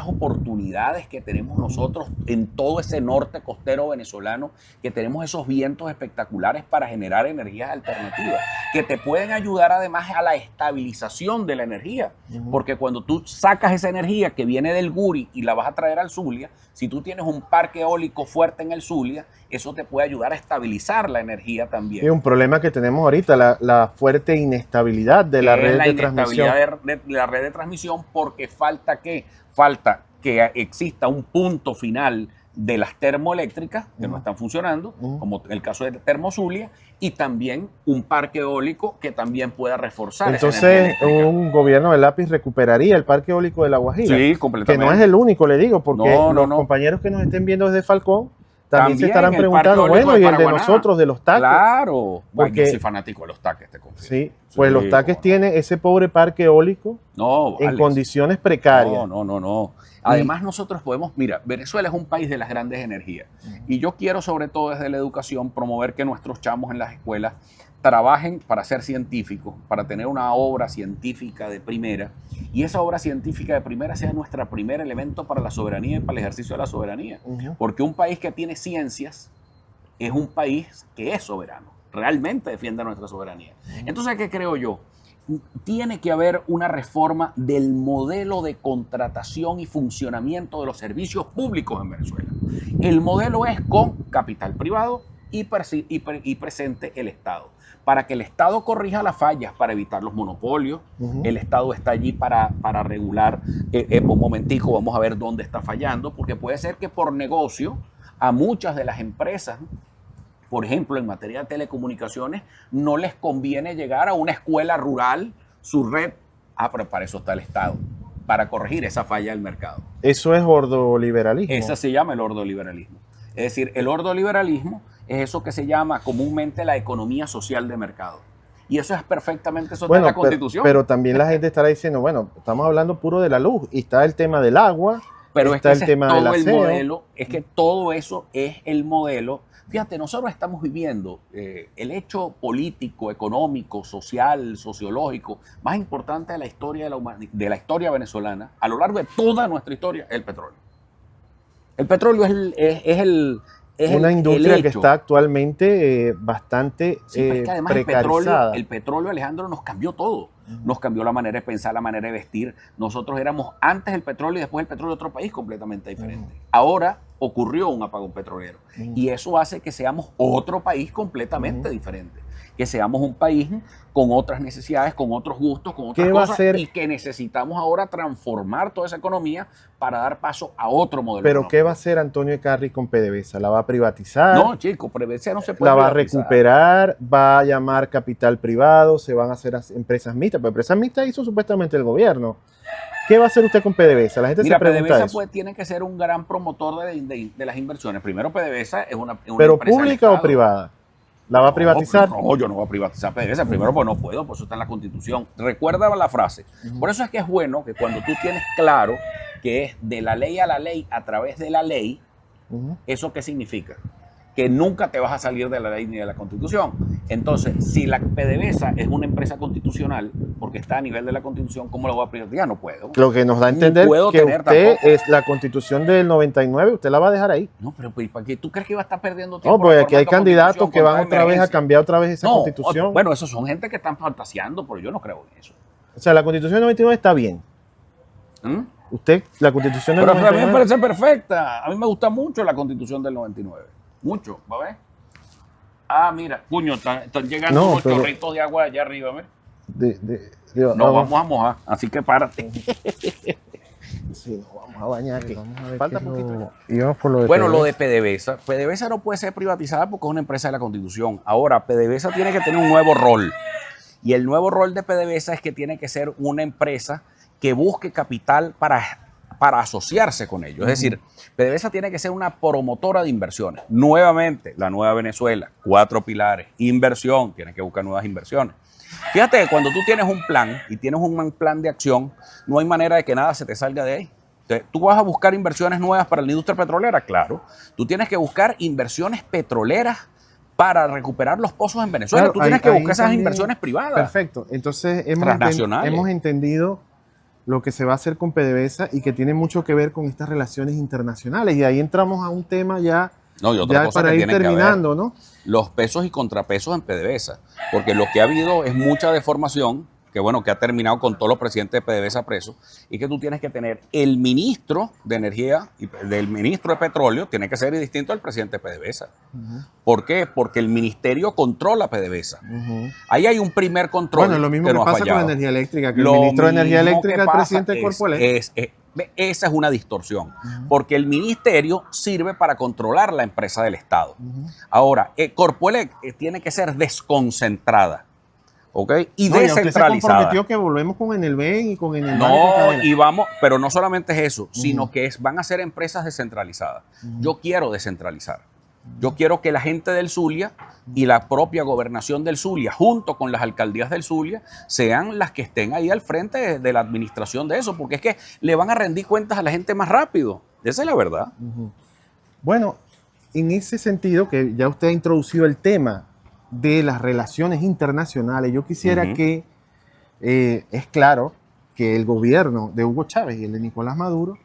oportunidades que tenemos nosotros en todo ese norte costero venezolano, que tenemos esos vientos espectaculares para generar energías alternativas, que te pueden ayudar además a la estabilización de la energía, porque cuando tú sacas esa energía que viene del Guri y la vas a traer al Zulia, si tú tienes un parque eólico fuerte en el Zulia, eso te puede ayudar a estabilizar la energía también. Es un problema que tenemos ahorita, la fuerte inestabilidad de la red de transmisión. De la red de transmisión, porque falta que exista un punto final de las termoeléctricas que no están funcionando, como el caso de Termozulia, y también un parque eólico que también pueda reforzar. Entonces, un gobierno de lápiz recuperaría el parque eólico de La Guajira. Sí, completamente. Que no es el único, le digo, porque no. compañeros que nos estén viendo desde Falcón también se estarán el preguntando, parque eólico bueno, y el de Paraguaná. nosotros, de los taques. Claro, Porque- yo soy fanático de los taques, te confieso. Sí, pues los taques tienen ese pobre parque eólico No, en Alex, condiciones precarias. No. Además, nosotros podemos, mira, Venezuela es un país de las grandes energías. Y yo quiero, sobre todo desde la educación, promover que nuestros chamos en las escuelas trabajen para ser científicos, para tener una obra científica de primera. Y esa obra científica de primera sea nuestro primer elemento para la soberanía y para el ejercicio de la soberanía. Porque un país que tiene ciencias es un país que es soberano, realmente defiende nuestra soberanía. Entonces, ¿qué creo yo? Tiene que haber una reforma del modelo de contratación y funcionamiento de los servicios públicos en Venezuela. El modelo es con capital privado y presente el Estado. Para que el Estado corrija las fallas, para evitar los monopolios, el Estado está allí para regular. Un momentico, vamos a ver dónde está fallando, porque puede ser que por negocio a muchas de las empresas, por ejemplo, en materia de telecomunicaciones, no les conviene llegar a una escuela rural, su red. Pero para eso está el Estado, para corregir esa falla del mercado. Eso es ordoliberalismo. Esa se llama el ordoliberalismo. Es decir, el ordoliberalismo es eso que se llama comúnmente la economía social de mercado. Y eso es perfectamente, eso está en la Constitución. Pero también la gente estará diciendo, bueno, estamos hablando puro de la luz, y está el tema del agua, pero está es que el tema del todo el aseo. modelo, es que todo eso es el modelo. Fíjate, nosotros estamos viviendo el hecho político, económico, social, sociológico más importante de la historia de la historia venezolana a lo largo de toda nuestra historia, el petróleo. El petróleo es una industria el que hecho. está actualmente bastante Sí, pero es que además precarizada. el petróleo, Alejandro, nos cambió todo. Nos cambió la manera de pensar, la manera de vestir. Nosotros éramos antes el petróleo y después el petróleo de otro país completamente diferente. Ahora ocurrió un apagón petrolero y eso hace que seamos otro país completamente diferente. Que seamos un país con otras necesidades, con otros gustos, con otras cosas, y que necesitamos ahora transformar toda esa economía para dar paso a otro modelo. Pero económico. ¿qué va a hacer Antonio Ecarri con PDVSA? ¿La va a privatizar? No, chico, PDVSA no se puede ¿La va a privatizar. recuperar? ¿Va a llamar capital privado? ¿Se van a hacer empresas mixtas? Pues empresas mixtas hizo supuestamente el gobierno. ¿Qué va a hacer usted con PDVSA? La gente Mira, se pregunta PDVSA eso. tiene que ser un gran promotor de las inversiones. Primero, PDVSA es una ¿Pero empresa del pública o Estado. privada? ¿La va a privatizar? No, yo no voy a privatizar PDVSA. Primero, pues no puedo, por eso está en la Constitución. Recuerda la frase. Por eso es que es bueno que cuando tú tienes claro que es de la ley a la ley a través de la ley, ¿eso qué significa? Que nunca te vas a salir de la ley ni de la Constitución. Entonces, si la PDVSA es una empresa constitucional, porque está a nivel de la Constitución, ¿cómo lo voy a privatizar? No puedo. Lo que nos da a entender puedo que tener usted tampoco. es la Constitución del 99, usted la va a dejar ahí. No, pero ¿para qué tú crees que iba a estar perdiendo tiempo? No, porque aquí hay reformando candidatos Constitución que van con otra vez a emergencia? cambiar otra vez esa No, Constitución. bueno, esos son gente que están fantaseando, pero yo no creo en eso. O sea, la Constitución del 99 está bien. ¿Mm? Usted, la Constitución del Pero a mí me 99... parece perfecta. A mí me gusta mucho la Constitución del 99. Mucho, ¿va a ver? Ah, mira, puño, están llegando No, unos pero- chorritos de agua allá arriba, ¿ves? Digo, Nos vamos a mojar, así que párate. Sí, nos vamos a bañar aquí. Vamos a ver Falta qué es poquito. Y vamos por lo de Bueno, PDVSA. lo de PDVSA. PDVSA no puede ser privatizada porque es una empresa de la Constitución. Ahora, PDVSA tiene que tener un nuevo rol. Y el nuevo rol de PDVSA es que tiene que ser una empresa que busque capital para asociarse con ellos. Es decir, PDVSA tiene que ser una promotora de inversiones. Nuevamente, la nueva Venezuela, 4 pilares. Inversión, tienes que buscar nuevas inversiones. Fíjate que cuando tú tienes un plan y tienes un plan de acción, no hay manera de que nada se te salga de ahí. ¿Tú vas a buscar inversiones nuevas para la industria petrolera? Claro. Tú tienes que buscar inversiones petroleras para recuperar los pozos en Venezuela. Claro, Tú tienes que ahí buscar esas también- inversiones privadas. Perfecto. Entonces Transnacionales. hemos entendido lo que se va a hacer con PDVSA y que tiene mucho que ver con estas relaciones internacionales. Y ahí entramos a un tema ya, No, y otra ya cosa para que ir tiene que terminando, haber, ¿no? los pesos y contrapesos en PDVSA, porque lo que ha habido es mucha deformación, que bueno, que ha terminado con todos los presidentes de PDVSA presos, y que tú tienes que tener el ministro de Energía y del ministro de Petróleo, tiene que ser distinto al presidente de PDVSA. ¿Por qué? Porque el ministerio controla PDVSA. Ujú. Ahí hay un primer control Bueno, lo mismo que que no ha pasa con la fallado. energía eléctrica, que Lo el ministro de Energía mismo Eléctrica que es el pasa presidente de Corpoelec. esa es una distorsión, porque el ministerio sirve para controlar la empresa del Estado. Ahora, Corpoelec tiene que ser desconcentrada, ¿ok? Y No, ya usted se descentralizada. comprometió que volvemos con Enelven y con Enelman y con No, Cadena. y vamos, pero no solamente es eso, sino que van a ser empresas descentralizadas. Yo quiero descentralizar. Yo quiero que la gente del Zulia y la propia gobernación del Zulia, junto con las alcaldías del Zulia, sean las que estén ahí al frente de la administración de eso, porque es que le van a rendir cuentas a la gente más rápido. Esa es la verdad. Bueno, en ese sentido, que ya usted ha introducido el tema de las relaciones internacionales, yo quisiera Ujú. que es claro que el gobierno de Hugo Chávez y el de Nicolás Maduro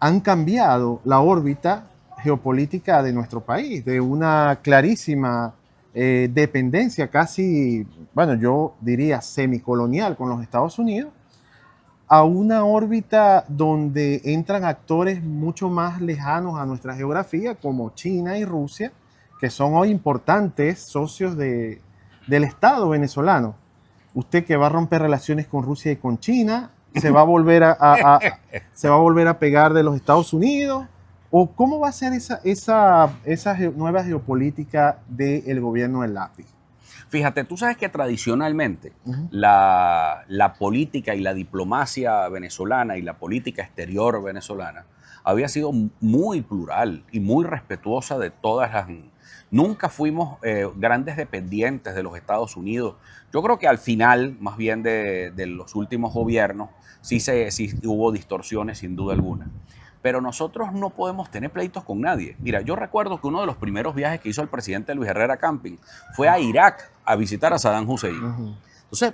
han cambiado la órbita geopolítica de nuestro país, de una clarísima dependencia casi, bueno, yo diría semicolonial con los Estados Unidos, a una órbita donde entran actores mucho más lejanos a nuestra geografía, como China y Rusia, que son hoy importantes socios del Estado venezolano. Usted que va a romper relaciones con Rusia y con China, se va a volver se va a volver a pegar de los Estados Unidos, o cómo va a ser esa nueva geopolítica del gobierno del lápiz. Fíjate, tú sabes que tradicionalmente Ujú. la política y la diplomacia venezolana y la política exterior venezolana había sido muy plural y muy respetuosa de todas las... Nunca fuimos grandes dependientes de los Estados Unidos. Yo creo que al final, más bien de los últimos gobiernos, sí hubo distorsiones sin duda alguna. Pero nosotros no podemos tener pleitos con nadie. Mira, yo recuerdo que uno de los primeros viajes que hizo el presidente Luis Herrera Camping fue a Irak a visitar a Saddam Hussein. Ujú. Entonces,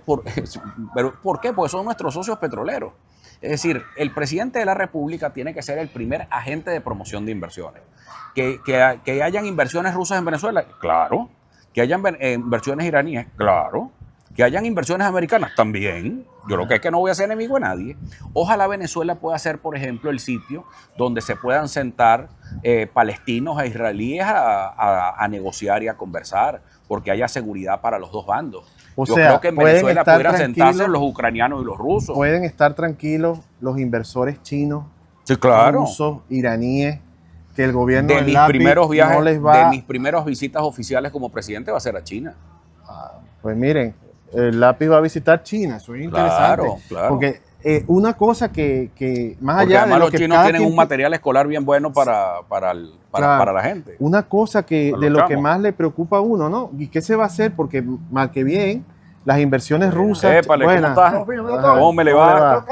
¿por qué? Porque son nuestros socios petroleros. Es decir, el presidente de la República tiene que ser el primer agente de promoción de inversiones. Que hayan inversiones rusas en Venezuela, claro. Que hayan inversiones iraníes, claro. Que hayan inversiones americanas, también. Yo lo que es que no voy a ser enemigo de nadie. Ojalá Venezuela pueda ser, por ejemplo, el sitio donde se puedan sentar palestinos e israelíes a negociar y a conversar, porque haya seguridad para los dos bandos. O Yo sea, creo que en pueden Venezuela estar pudieran sentarse tranquilos. los ucranianos y los rusos. Pueden estar tranquilos los inversores chinos, Sí, claro. rusos, iraníes, que el gobierno De del mis lápiz primeros viajes, no les va. de mis primeras visitas oficiales como presidente va a ser a China. Pues miren, el lápiz va a visitar China, eso es interesante. Claro, claro. Porque una cosa que más Porque allá de además lo los que chinos cada tienen quien un material escolar bien bueno para Claro. la gente. Una cosa que Para de los lo que chamos. más le preocupa a uno, ¿no? ¿Y qué se va a hacer? Porque mal que bien, las inversiones rusas, Épale, ¿cómo buenas. estás? Ajá. ¿Cómo me le ¿Cómo va?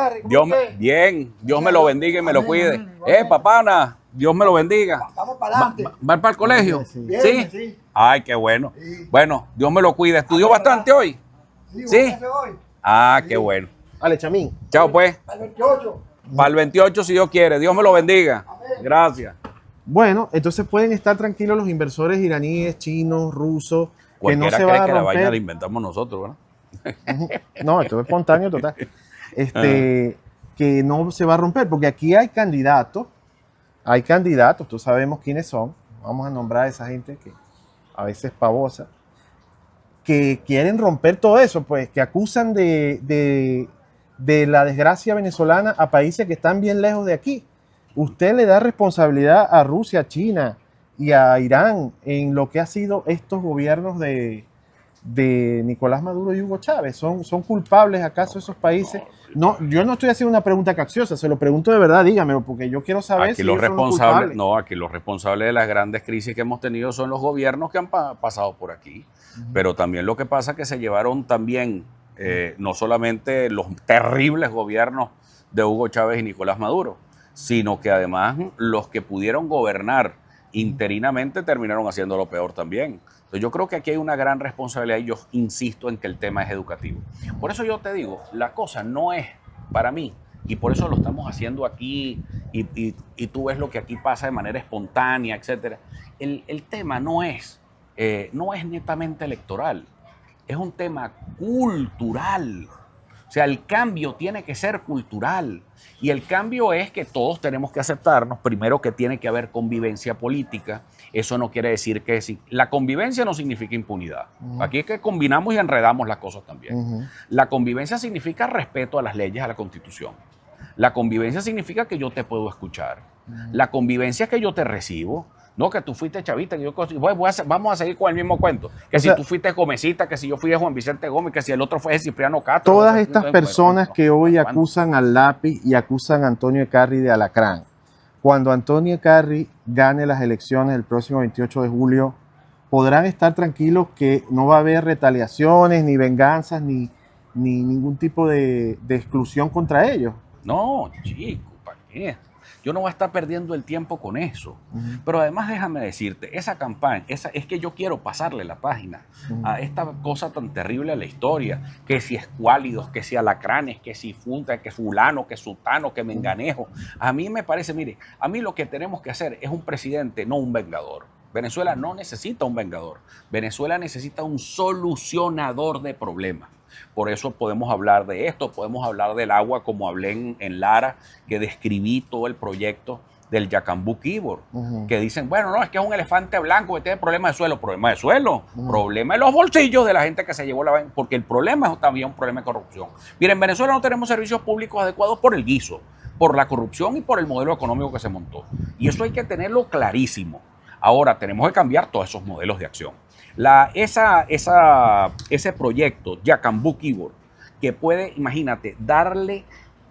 le Bien, Dios me lo bendiga y me lo cuide. Papana, Dios me lo bendiga. Vamos para adelante. ¿Va para el colegio? Sí. Bien, ¿Sí? sí. Ay, qué bueno. Sí. Bueno, Dios me lo cuide. ¿Estudió bastante hoy? Sí. ¿Sí? ¿Vos qué hoy? Ah, qué bueno. Vale, Chamín. Chao, pues. Al 28. Para el 28, si Dios quiere. Dios me lo bendiga. Gracias. Bueno, entonces pueden estar tranquilos los inversores iraníes, chinos, rusos, que no Cualquiera se cree van a que la vaina la romper. inventamos nosotros, ¿verdad? Ujú. No, esto es espontáneo total. Que no se va a romper, porque aquí hay candidatos, todos sabemos quiénes son, vamos a nombrar a esa gente que a veces pavosa, que quieren romper todo eso, pues, que acusan de la desgracia venezolana a países que están bien lejos de aquí. Usted le da responsabilidad a Rusia, a China y a Irán en lo que ha sido estos gobiernos de Nicolás Maduro y Hugo Chávez. ¿Son culpables acaso esos países? No, yo no estoy haciendo una pregunta capciosa, se lo pregunto de verdad, dígamelo, porque yo quiero saber Aquí si los ellos son los responsables, culpables. no, aquí los responsables de las grandes crisis que hemos tenido son los gobiernos que han pasado por aquí. Pero también lo que pasa es que se llevaron también, no solamente los terribles gobiernos de Hugo Chávez y Nicolás Maduro, sino que además los que pudieron gobernar interinamente terminaron haciendo lo peor también. Entonces yo creo que aquí hay una gran responsabilidad y yo insisto en que el tema es educativo. Por eso yo te digo, la cosa no es para mí, y por eso lo estamos haciendo aquí, y tú ves lo que aquí pasa de manera espontánea, etc. El tema no es netamente electoral, es un tema cultural. O sea, el cambio tiene que ser cultural. Y el cambio es que todos tenemos que aceptarnos, primero que tiene que haber convivencia política. Eso no quiere decir que sí. La convivencia no significa impunidad. Aquí es que combinamos y enredamos las cosas también. La convivencia significa respeto a las leyes, a la Constitución. La convivencia significa que yo te puedo escuchar. La convivencia es que yo te recibo. No, que tú fuiste chavista, que yo vamos a seguir con el mismo cuento. Que si tú fuiste Gomecita, que si yo fui de Juan Vicente Gómez, que si el otro fue de Cipriano Castro. Todas estas personas que hoy acusan al lápiz y acusan a Antonio Ecarry de alacrán, cuando Antonio Ecarry gane las elecciones el próximo 28 de julio, podrán estar tranquilos que no va a haber retaliaciones, ni venganzas, ni ningún tipo de exclusión contra ellos. No, chico, ¿para qué? Yo no voy a estar perdiendo el tiempo con eso. Pero además déjame decirte, esa campaña, es que yo quiero pasarle la página a esta cosa tan terrible a la historia, que si escuálidos, que si alacranes, que si funta, que fulano, que sultano, que menganejo. A mí me parece, mire, a mí lo que tenemos que hacer es un presidente, no un vengador. Venezuela no necesita un vengador. Venezuela necesita un solucionador de problemas. Por eso podemos hablar de esto, podemos hablar del agua como hablé en Lara, que describí todo el proyecto del Yacambú Kibor, que dicen, bueno, no, es que es un elefante blanco que tiene problemas de suelo. Problema de suelo, problema de los bolsillos de la gente que se llevó la vaina, porque el problema es también un problema de corrupción. Miren, en Venezuela no tenemos servicios públicos adecuados por el guiso, por la corrupción y por el modelo económico que se montó. Y eso hay que tenerlo clarísimo. Ahora, tenemos que cambiar todos esos modelos de acción. Ese proyecto, Yacambú Kibor, que puede, imagínate, darle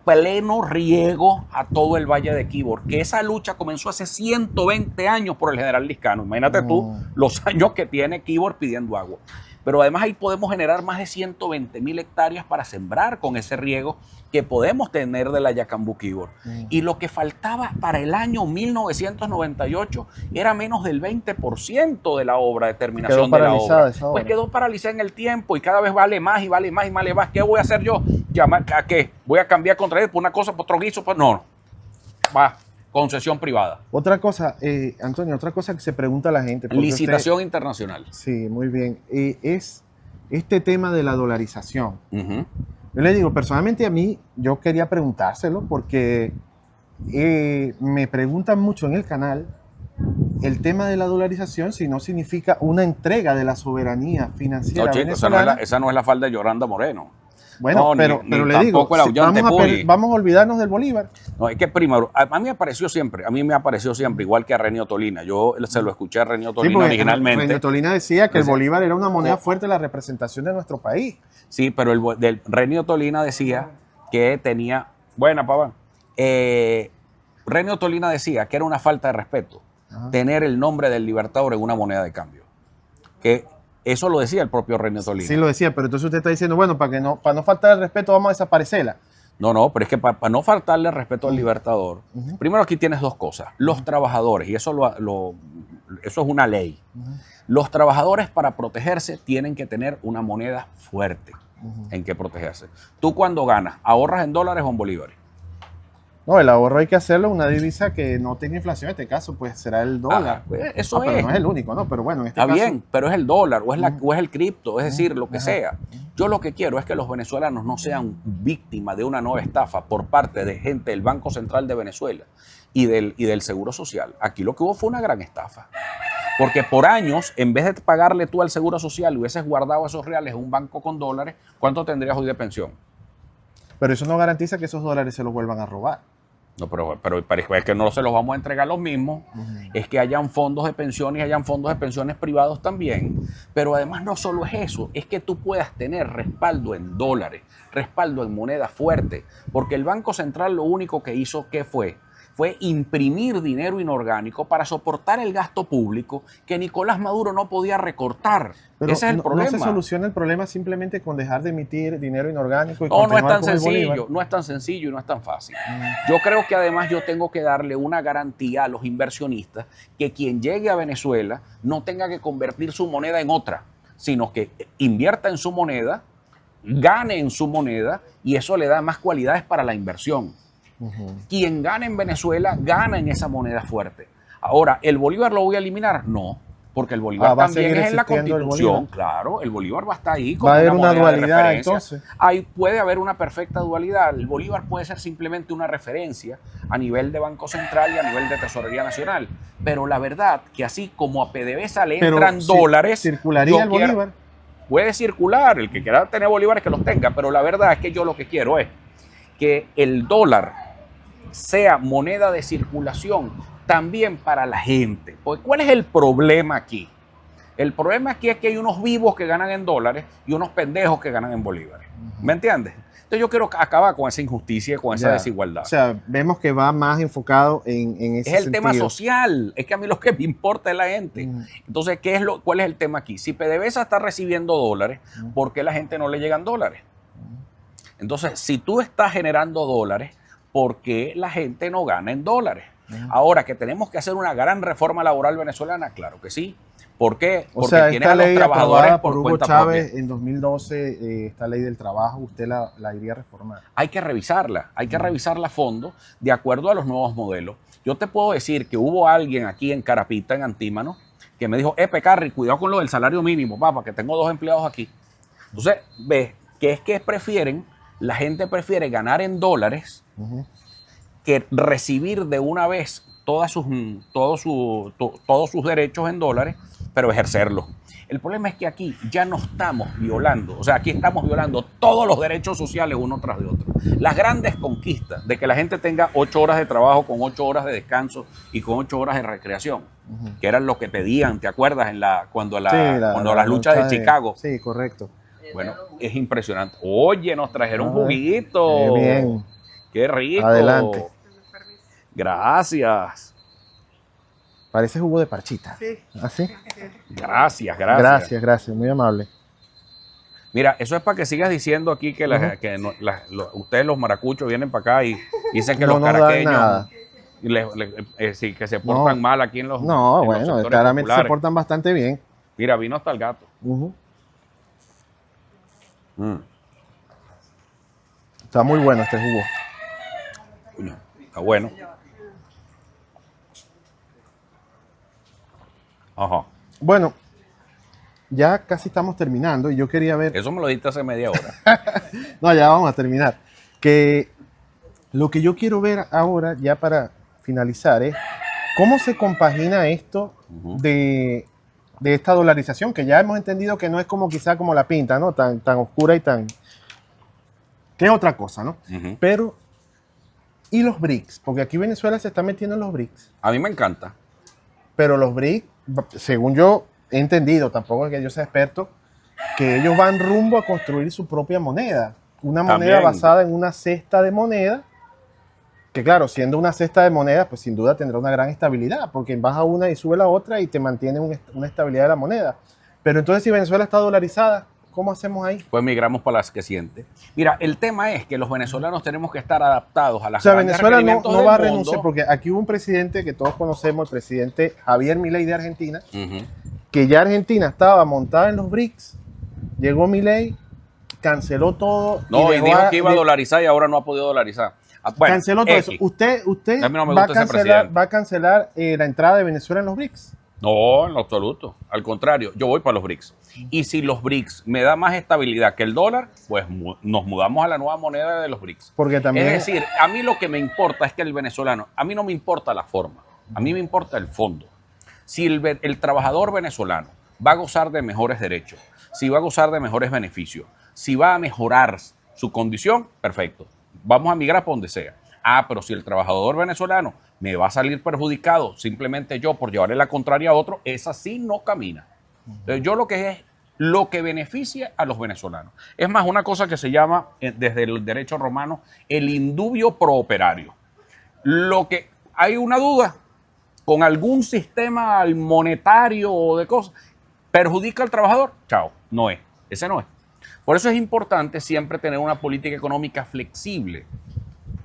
pleno riego a todo el Valle de Kibor, que esa lucha comenzó hace 120 años por el general Liscano. Imagínate tú los años que tiene Kibor pidiendo agua. Pero además ahí podemos generar más de 120.000 hectáreas para sembrar con ese riego que podemos tener de la Yacambú Kibor. Y lo que faltaba para el año 1998 era menos del 20% de la obra, de terminación de la obra. Pues quedó paralizada en el tiempo y cada vez vale más y vale más y vale más. ¿Qué voy a hacer yo? ¿A qué? ¿Voy a cambiar contra él por una cosa, por otro guiso? Pues no. Va. Concesión privada. Otra cosa, Antonio, otra cosa que se pregunta la gente. Licitación internacional. Sí, muy bien. Es este tema de la dolarización. Yo le digo, personalmente a mí, yo quería preguntárselo porque me preguntan mucho en el canal el tema de la dolarización si no significa una entrega de la soberanía financiera no, chico, venezolana. esa no es la falda de Yolanda Moreno. Bueno, pero le digo, vamos a olvidarnos del Bolívar. No, es que primero, a mí me apareció siempre, igual que a Renio Tolina. Yo se lo escuché a Renio Tolina originalmente. Renio Tolina decía que el Bolívar era una moneda fuerte de la representación de nuestro país. Sí, pero del Renio Tolina decía que tenía, Renio Tolina decía que era una falta de respeto tener el nombre del Libertador en una moneda de cambio. Que eso lo decía el propio Renio Tolina. Sí, lo decía, pero entonces usted está diciendo, bueno, para no faltar el respeto vamos a desaparecerla. No, pero es que para no faltarle respeto al Libertador, primero aquí tienes dos cosas. Los trabajadores, y eso es una ley. Los trabajadores para protegerse tienen que tener una moneda fuerte en que protegerse. Tú cuando ganas, ¿ahorras en dólares o en bolívares? No, el ahorro hay que hacerlo en una divisa que no tenga inflación. En este caso, pues será el dólar. Eso pero no es el único, ¿no? Pero bueno, en este caso. Está bien, pero es el dólar o es el cripto, es decir, lo que sea. Yo lo que quiero es que los venezolanos no sean víctimas de una nueva estafa por parte de gente del Banco Central de Venezuela y del Seguro Social. Aquí lo que hubo fue una gran estafa. Porque por años, en vez de pagarle tú al Seguro Social y hubieses guardado esos reales en un banco con dólares, ¿cuánto tendrías hoy de pensión? Pero eso no garantiza que esos dólares se los vuelvan a robar. No, pero es que no se los vamos a entregar los mismos, es que hayan fondos de pensiones y hayan fondos de pensiones privados también, pero además no solo es eso, es que tú puedas tener respaldo en dólares, respaldo en moneda fuerte, porque el Banco Central lo único que hizo, ¿qué fue? fue imprimir dinero inorgánico para soportar el gasto público que Nicolás Maduro no podía recortar. Pero Ese es el problema. No se soluciona el problema simplemente con dejar de emitir dinero inorgánico y No es continuar tan con el sencillo, bolívar. no es tan sencillo y no es tan fácil. Yo creo que además yo tengo que darle una garantía a los inversionistas que quien llegue a Venezuela no tenga que convertir su moneda en otra, sino que invierta en su moneda, gane en su moneda y eso le da más cualidades para la inversión. Quien gane en Venezuela, gana en esa moneda fuerte. Ahora, ¿el bolívar lo voy a eliminar? No, porque el bolívar va a también seguir es en la existiendo el Constitución. bolívar. Claro, el bolívar va a estar ahí Va como a haber una moneda de dualidad, referencia. entonces. Ahí puede haber una perfecta dualidad. El bolívar puede ser simplemente una referencia a nivel de Banco Central y a nivel de Tesorería Nacional. Pero la verdad que así como a PDVSA le Pero entran dólares, ¿circularía yo el quiero- bolívar? Puede circular, el que quiera tener bolívares que los tenga, pero la verdad es que yo lo que quiero es que el dólar sea moneda de circulación también para la gente. Porque ¿cuál es el problema aquí? El problema aquí es que hay unos vivos que ganan en dólares y unos pendejos que ganan en bolívares. ¿Me entiendes? Entonces yo quiero acabar con esa injusticia, con esa Ya. desigualdad. O sea, vemos que va más enfocado en ese Es el tema sentido. social. Es que a mí lo que me importa es la gente. Entonces, ¿cuál es el tema aquí? Si PDVSA está recibiendo dólares, ¿por qué la gente no le llegan dólares? Entonces, si tú estás generando dólares, ¿por qué la gente no gana en dólares? Ahora, que tenemos que hacer una gran reforma laboral venezolana, claro que sí. ¿Por qué? O Porque sea, tienes esta a los ley trabajadores aprobada por por Hugo cuenta Chávez propia. en 2012, esta ley del trabajo, usted la iría a reformar. Hay que revisarla a fondo de acuerdo a los nuevos modelos. Yo te puedo decir que hubo alguien aquí en Carapita, en Antímano, que me dijo, Carri, cuidado con lo del salario mínimo, papá, que tengo 2 empleados aquí. Entonces, ves que prefieren, la gente prefiere ganar en dólares que recibir de una vez todos sus derechos en dólares, pero ejercerlos. El problema es que aquí ya no estamos violando, o sea, aquí estamos violando todos los derechos sociales uno tras de otro. Las grandes conquistas de que la gente tenga 8 horas de trabajo con 8 horas de descanso y con 8 horas de recreación, que eran lo que pedían, ¿te acuerdas? Cuando las luchas de Chicago. Sí, correcto. Bueno, es impresionante. Oye, nos trajeron Ay, juguito. qué bien. Qué rico. Adelante. Gracias. Parece jugo de parchita. Sí. ¿Ah, sí? Gracias. Gracias. Muy amable. Mira, eso es para que sigas diciendo aquí que, ustedes los maracuchos vienen para acá y dicen que No los nos dan caraqueños nada. sí, que se portan mal aquí en los No, en los bueno, sectores claramente se populares. portan bastante bien. Mira, vino hasta el gato. Está muy bueno este jugo. Coño, está bueno. Ajá. Bueno, ya casi estamos terminando y yo quería ver... Eso me lo diste hace media hora. No, ya vamos a terminar. Que lo que yo quiero ver ahora, ya para finalizar, es cómo se compagina esto de esta dolarización, que ya hemos entendido que no es como quizá como la pinta, ¿no? Tan oscura y tan... que es otra cosa, ¿no? Pero, ¿y los BRICS? Porque aquí Venezuela se está metiendo en los BRICS. A mí me encanta. Pero los BRICS, según yo he entendido, tampoco es que yo sea experto, que ellos van rumbo a construir su propia moneda. Una moneda También. basada en una cesta de moneda, que claro, siendo una cesta de moneda, pues sin duda tendrá una gran estabilidad, porque baja una y sube la otra y te mantiene una estabilidad de la moneda. Pero entonces si Venezuela está dolarizada, ¿cómo hacemos ahí? Pues migramos para las que siente. Mira, el tema es que los venezolanos tenemos que estar adaptados a las O sea, grandes Venezuela requerimientos no del va a mundo. renunciar, porque aquí hubo un presidente que todos conocemos, el presidente Javier Milei de Argentina, que ya Argentina estaba montada en los BRICS, llegó Milei, canceló todo. No, y dejó dijo que iba a dolarizar y ahora no ha podido dolarizar. Bueno, canceló todo eso. X. Usted A mí no me va, gusta a ese cancelar, presidente. va a cancelar la entrada de Venezuela en los BRICS. No, en lo absoluto. Al contrario, yo voy para los BRICS. Y si los BRICS me da más estabilidad que el dólar, pues nos mudamos a la nueva moneda de los BRICS. Porque también... Es decir, a mí lo que me importa es que el venezolano, a mí no me importa la forma, a mí me importa el fondo. Si el trabajador venezolano va a gozar de mejores derechos, si va a gozar de mejores beneficios, si va a mejorar su condición, perfecto. Vamos a migrar por donde sea. Pero si el trabajador venezolano me va a salir perjudicado simplemente yo por llevarle la contraria a otro, esa sí no camina. Entonces, yo lo que es lo que beneficia a los venezolanos. Es más, una cosa que se llama, desde el derecho romano, el indubio pro operario. hay una duda con algún sistema monetario o de cosas, perjudica al trabajador, chao, no es, ese no es. Por eso es importante siempre tener una política económica flexible.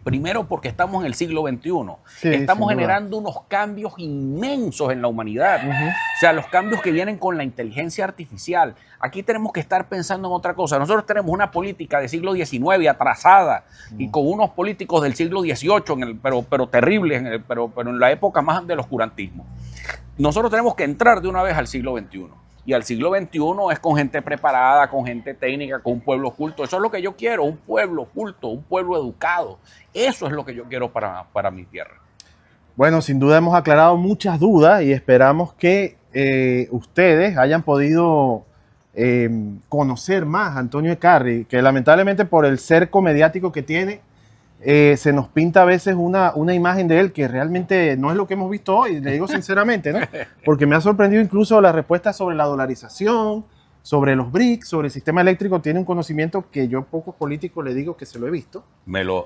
Primero porque estamos en el siglo XXI. Sí, Estamos sin duda. generando unos cambios inmensos en la humanidad. O sea, los cambios que vienen con la inteligencia artificial. Aquí tenemos que estar pensando en otra cosa. Nosotros tenemos una política del siglo XIX atrasada y con unos políticos del siglo XVIII, pero terribles, pero en la época más del oscurantismo. Nosotros tenemos que entrar de una vez al siglo XXI. Y al siglo XXI es con gente preparada, con gente técnica, con un pueblo culto. Eso es lo que yo quiero, un pueblo culto, un pueblo educado. Eso es lo que yo quiero para mi tierra. Bueno, sin duda hemos aclarado muchas dudas y esperamos que ustedes hayan podido conocer más a Antonio Ecarry, que lamentablemente por el cerco mediático que tiene, se nos pinta a veces una imagen de él que realmente no es lo que hemos visto hoy, le digo sinceramente, ¿no? Porque me ha sorprendido incluso la respuesta sobre la dolarización, sobre los BRICS, sobre el sistema eléctrico. Tiene un conocimiento que yo a pocos políticos le digo que se lo he visto.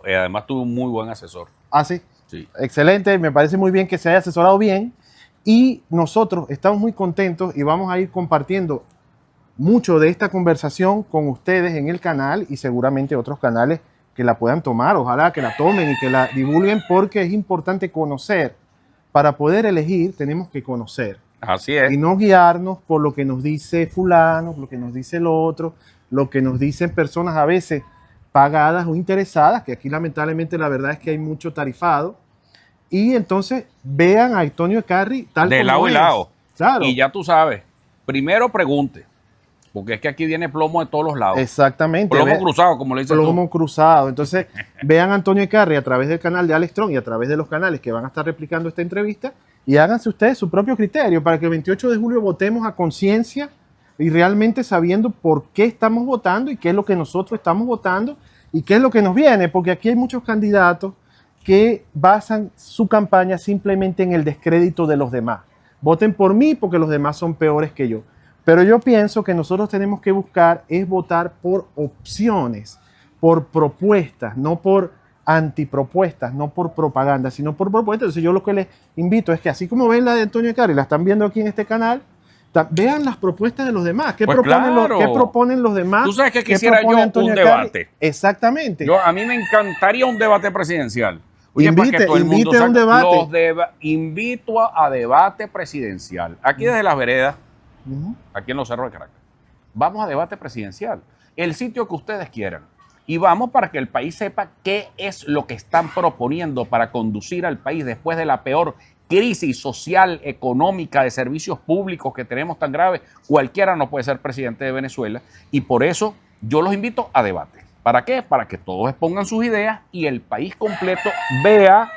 Además tuve un muy buen asesor. Ah, sí. Sí. Excelente, me parece muy bien que se haya asesorado bien y nosotros estamos muy contentos y vamos a ir compartiendo mucho de esta conversación con ustedes en el canal y seguramente otros canales que la puedan tomar, ojalá que la tomen y que la divulguen porque es importante conocer. Para poder elegir tenemos que conocer Así es. y no guiarnos por lo que nos dice fulano, lo que nos dice el otro, lo que nos dicen personas a veces pagadas o interesadas, que aquí lamentablemente la verdad es que hay mucho tarifado. Y entonces vean a Antonio Ecarry tal De como lado y es. lado. Claro. Y ya tú sabes, primero pregunte, porque es que aquí viene plomo de todos los lados. Exactamente. Plomo cruzado, como le dices tú. Plomo cruzado. Entonces, vean a Antonio Ecarry a través del canal de Alex Tron y a través de los canales que van a estar replicando esta entrevista y háganse ustedes su propio criterio para que el 28 de julio votemos a conciencia y realmente sabiendo por qué estamos votando y qué es lo que nosotros estamos votando y qué es lo que nos viene, porque aquí hay muchos candidatos que basan su campaña simplemente en el descrédito de los demás. Voten por mí porque los demás son peores que yo. Pero yo pienso que nosotros tenemos que buscar es votar por opciones, por propuestas, no por antipropuestas, no por propaganda, sino por propuestas. Entonces yo lo que les invito es que así como ven la de Antonio Ecarry, la están viendo aquí en este canal, vean las propuestas de los demás. ¿Qué, Pues proponen, claro. ¿Qué proponen los demás? Tú sabes que ¿Qué quisiera propone yo Antonio un Ecarry? debate. Exactamente. A mí me encantaría un debate presidencial. Oye, para Invite- que todo el mundo invite a un saque- debate. Invito a debate presidencial. Aquí desde Las Veredas, Ujú. aquí en los Cerros de Caracas. Vamos a debate presidencial. El sitio que ustedes quieran. Y vamos para que el país sepa qué es lo que están proponiendo para conducir al país después de la peor crisis social, económica, de servicios públicos que tenemos tan grave. Cualquiera no puede ser presidente de Venezuela. Y por eso yo los invito a debate. ¿Para qué? Para que todos expongan sus ideas y el país completo vea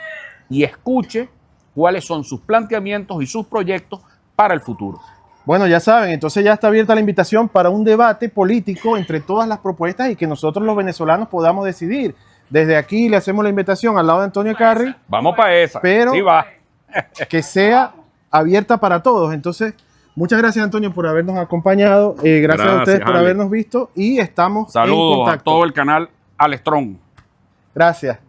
y escuche cuáles son sus planteamientos y sus proyectos para el futuro. Bueno, ya saben, entonces ya está abierta la invitación para un debate político entre todas las propuestas y que nosotros los venezolanos podamos decidir. Desde aquí le hacemos la invitación al lado de Antonio Ecarry, Vamos para esa. Pero- Sí va. que sea abierta para todos. Entonces, muchas gracias Antonio por habernos acompañado, gracias a Gracias, ustedes por Ale. habernos visto y estamos en Saludos a contacto. todo el canal Alex Tron. Gracias.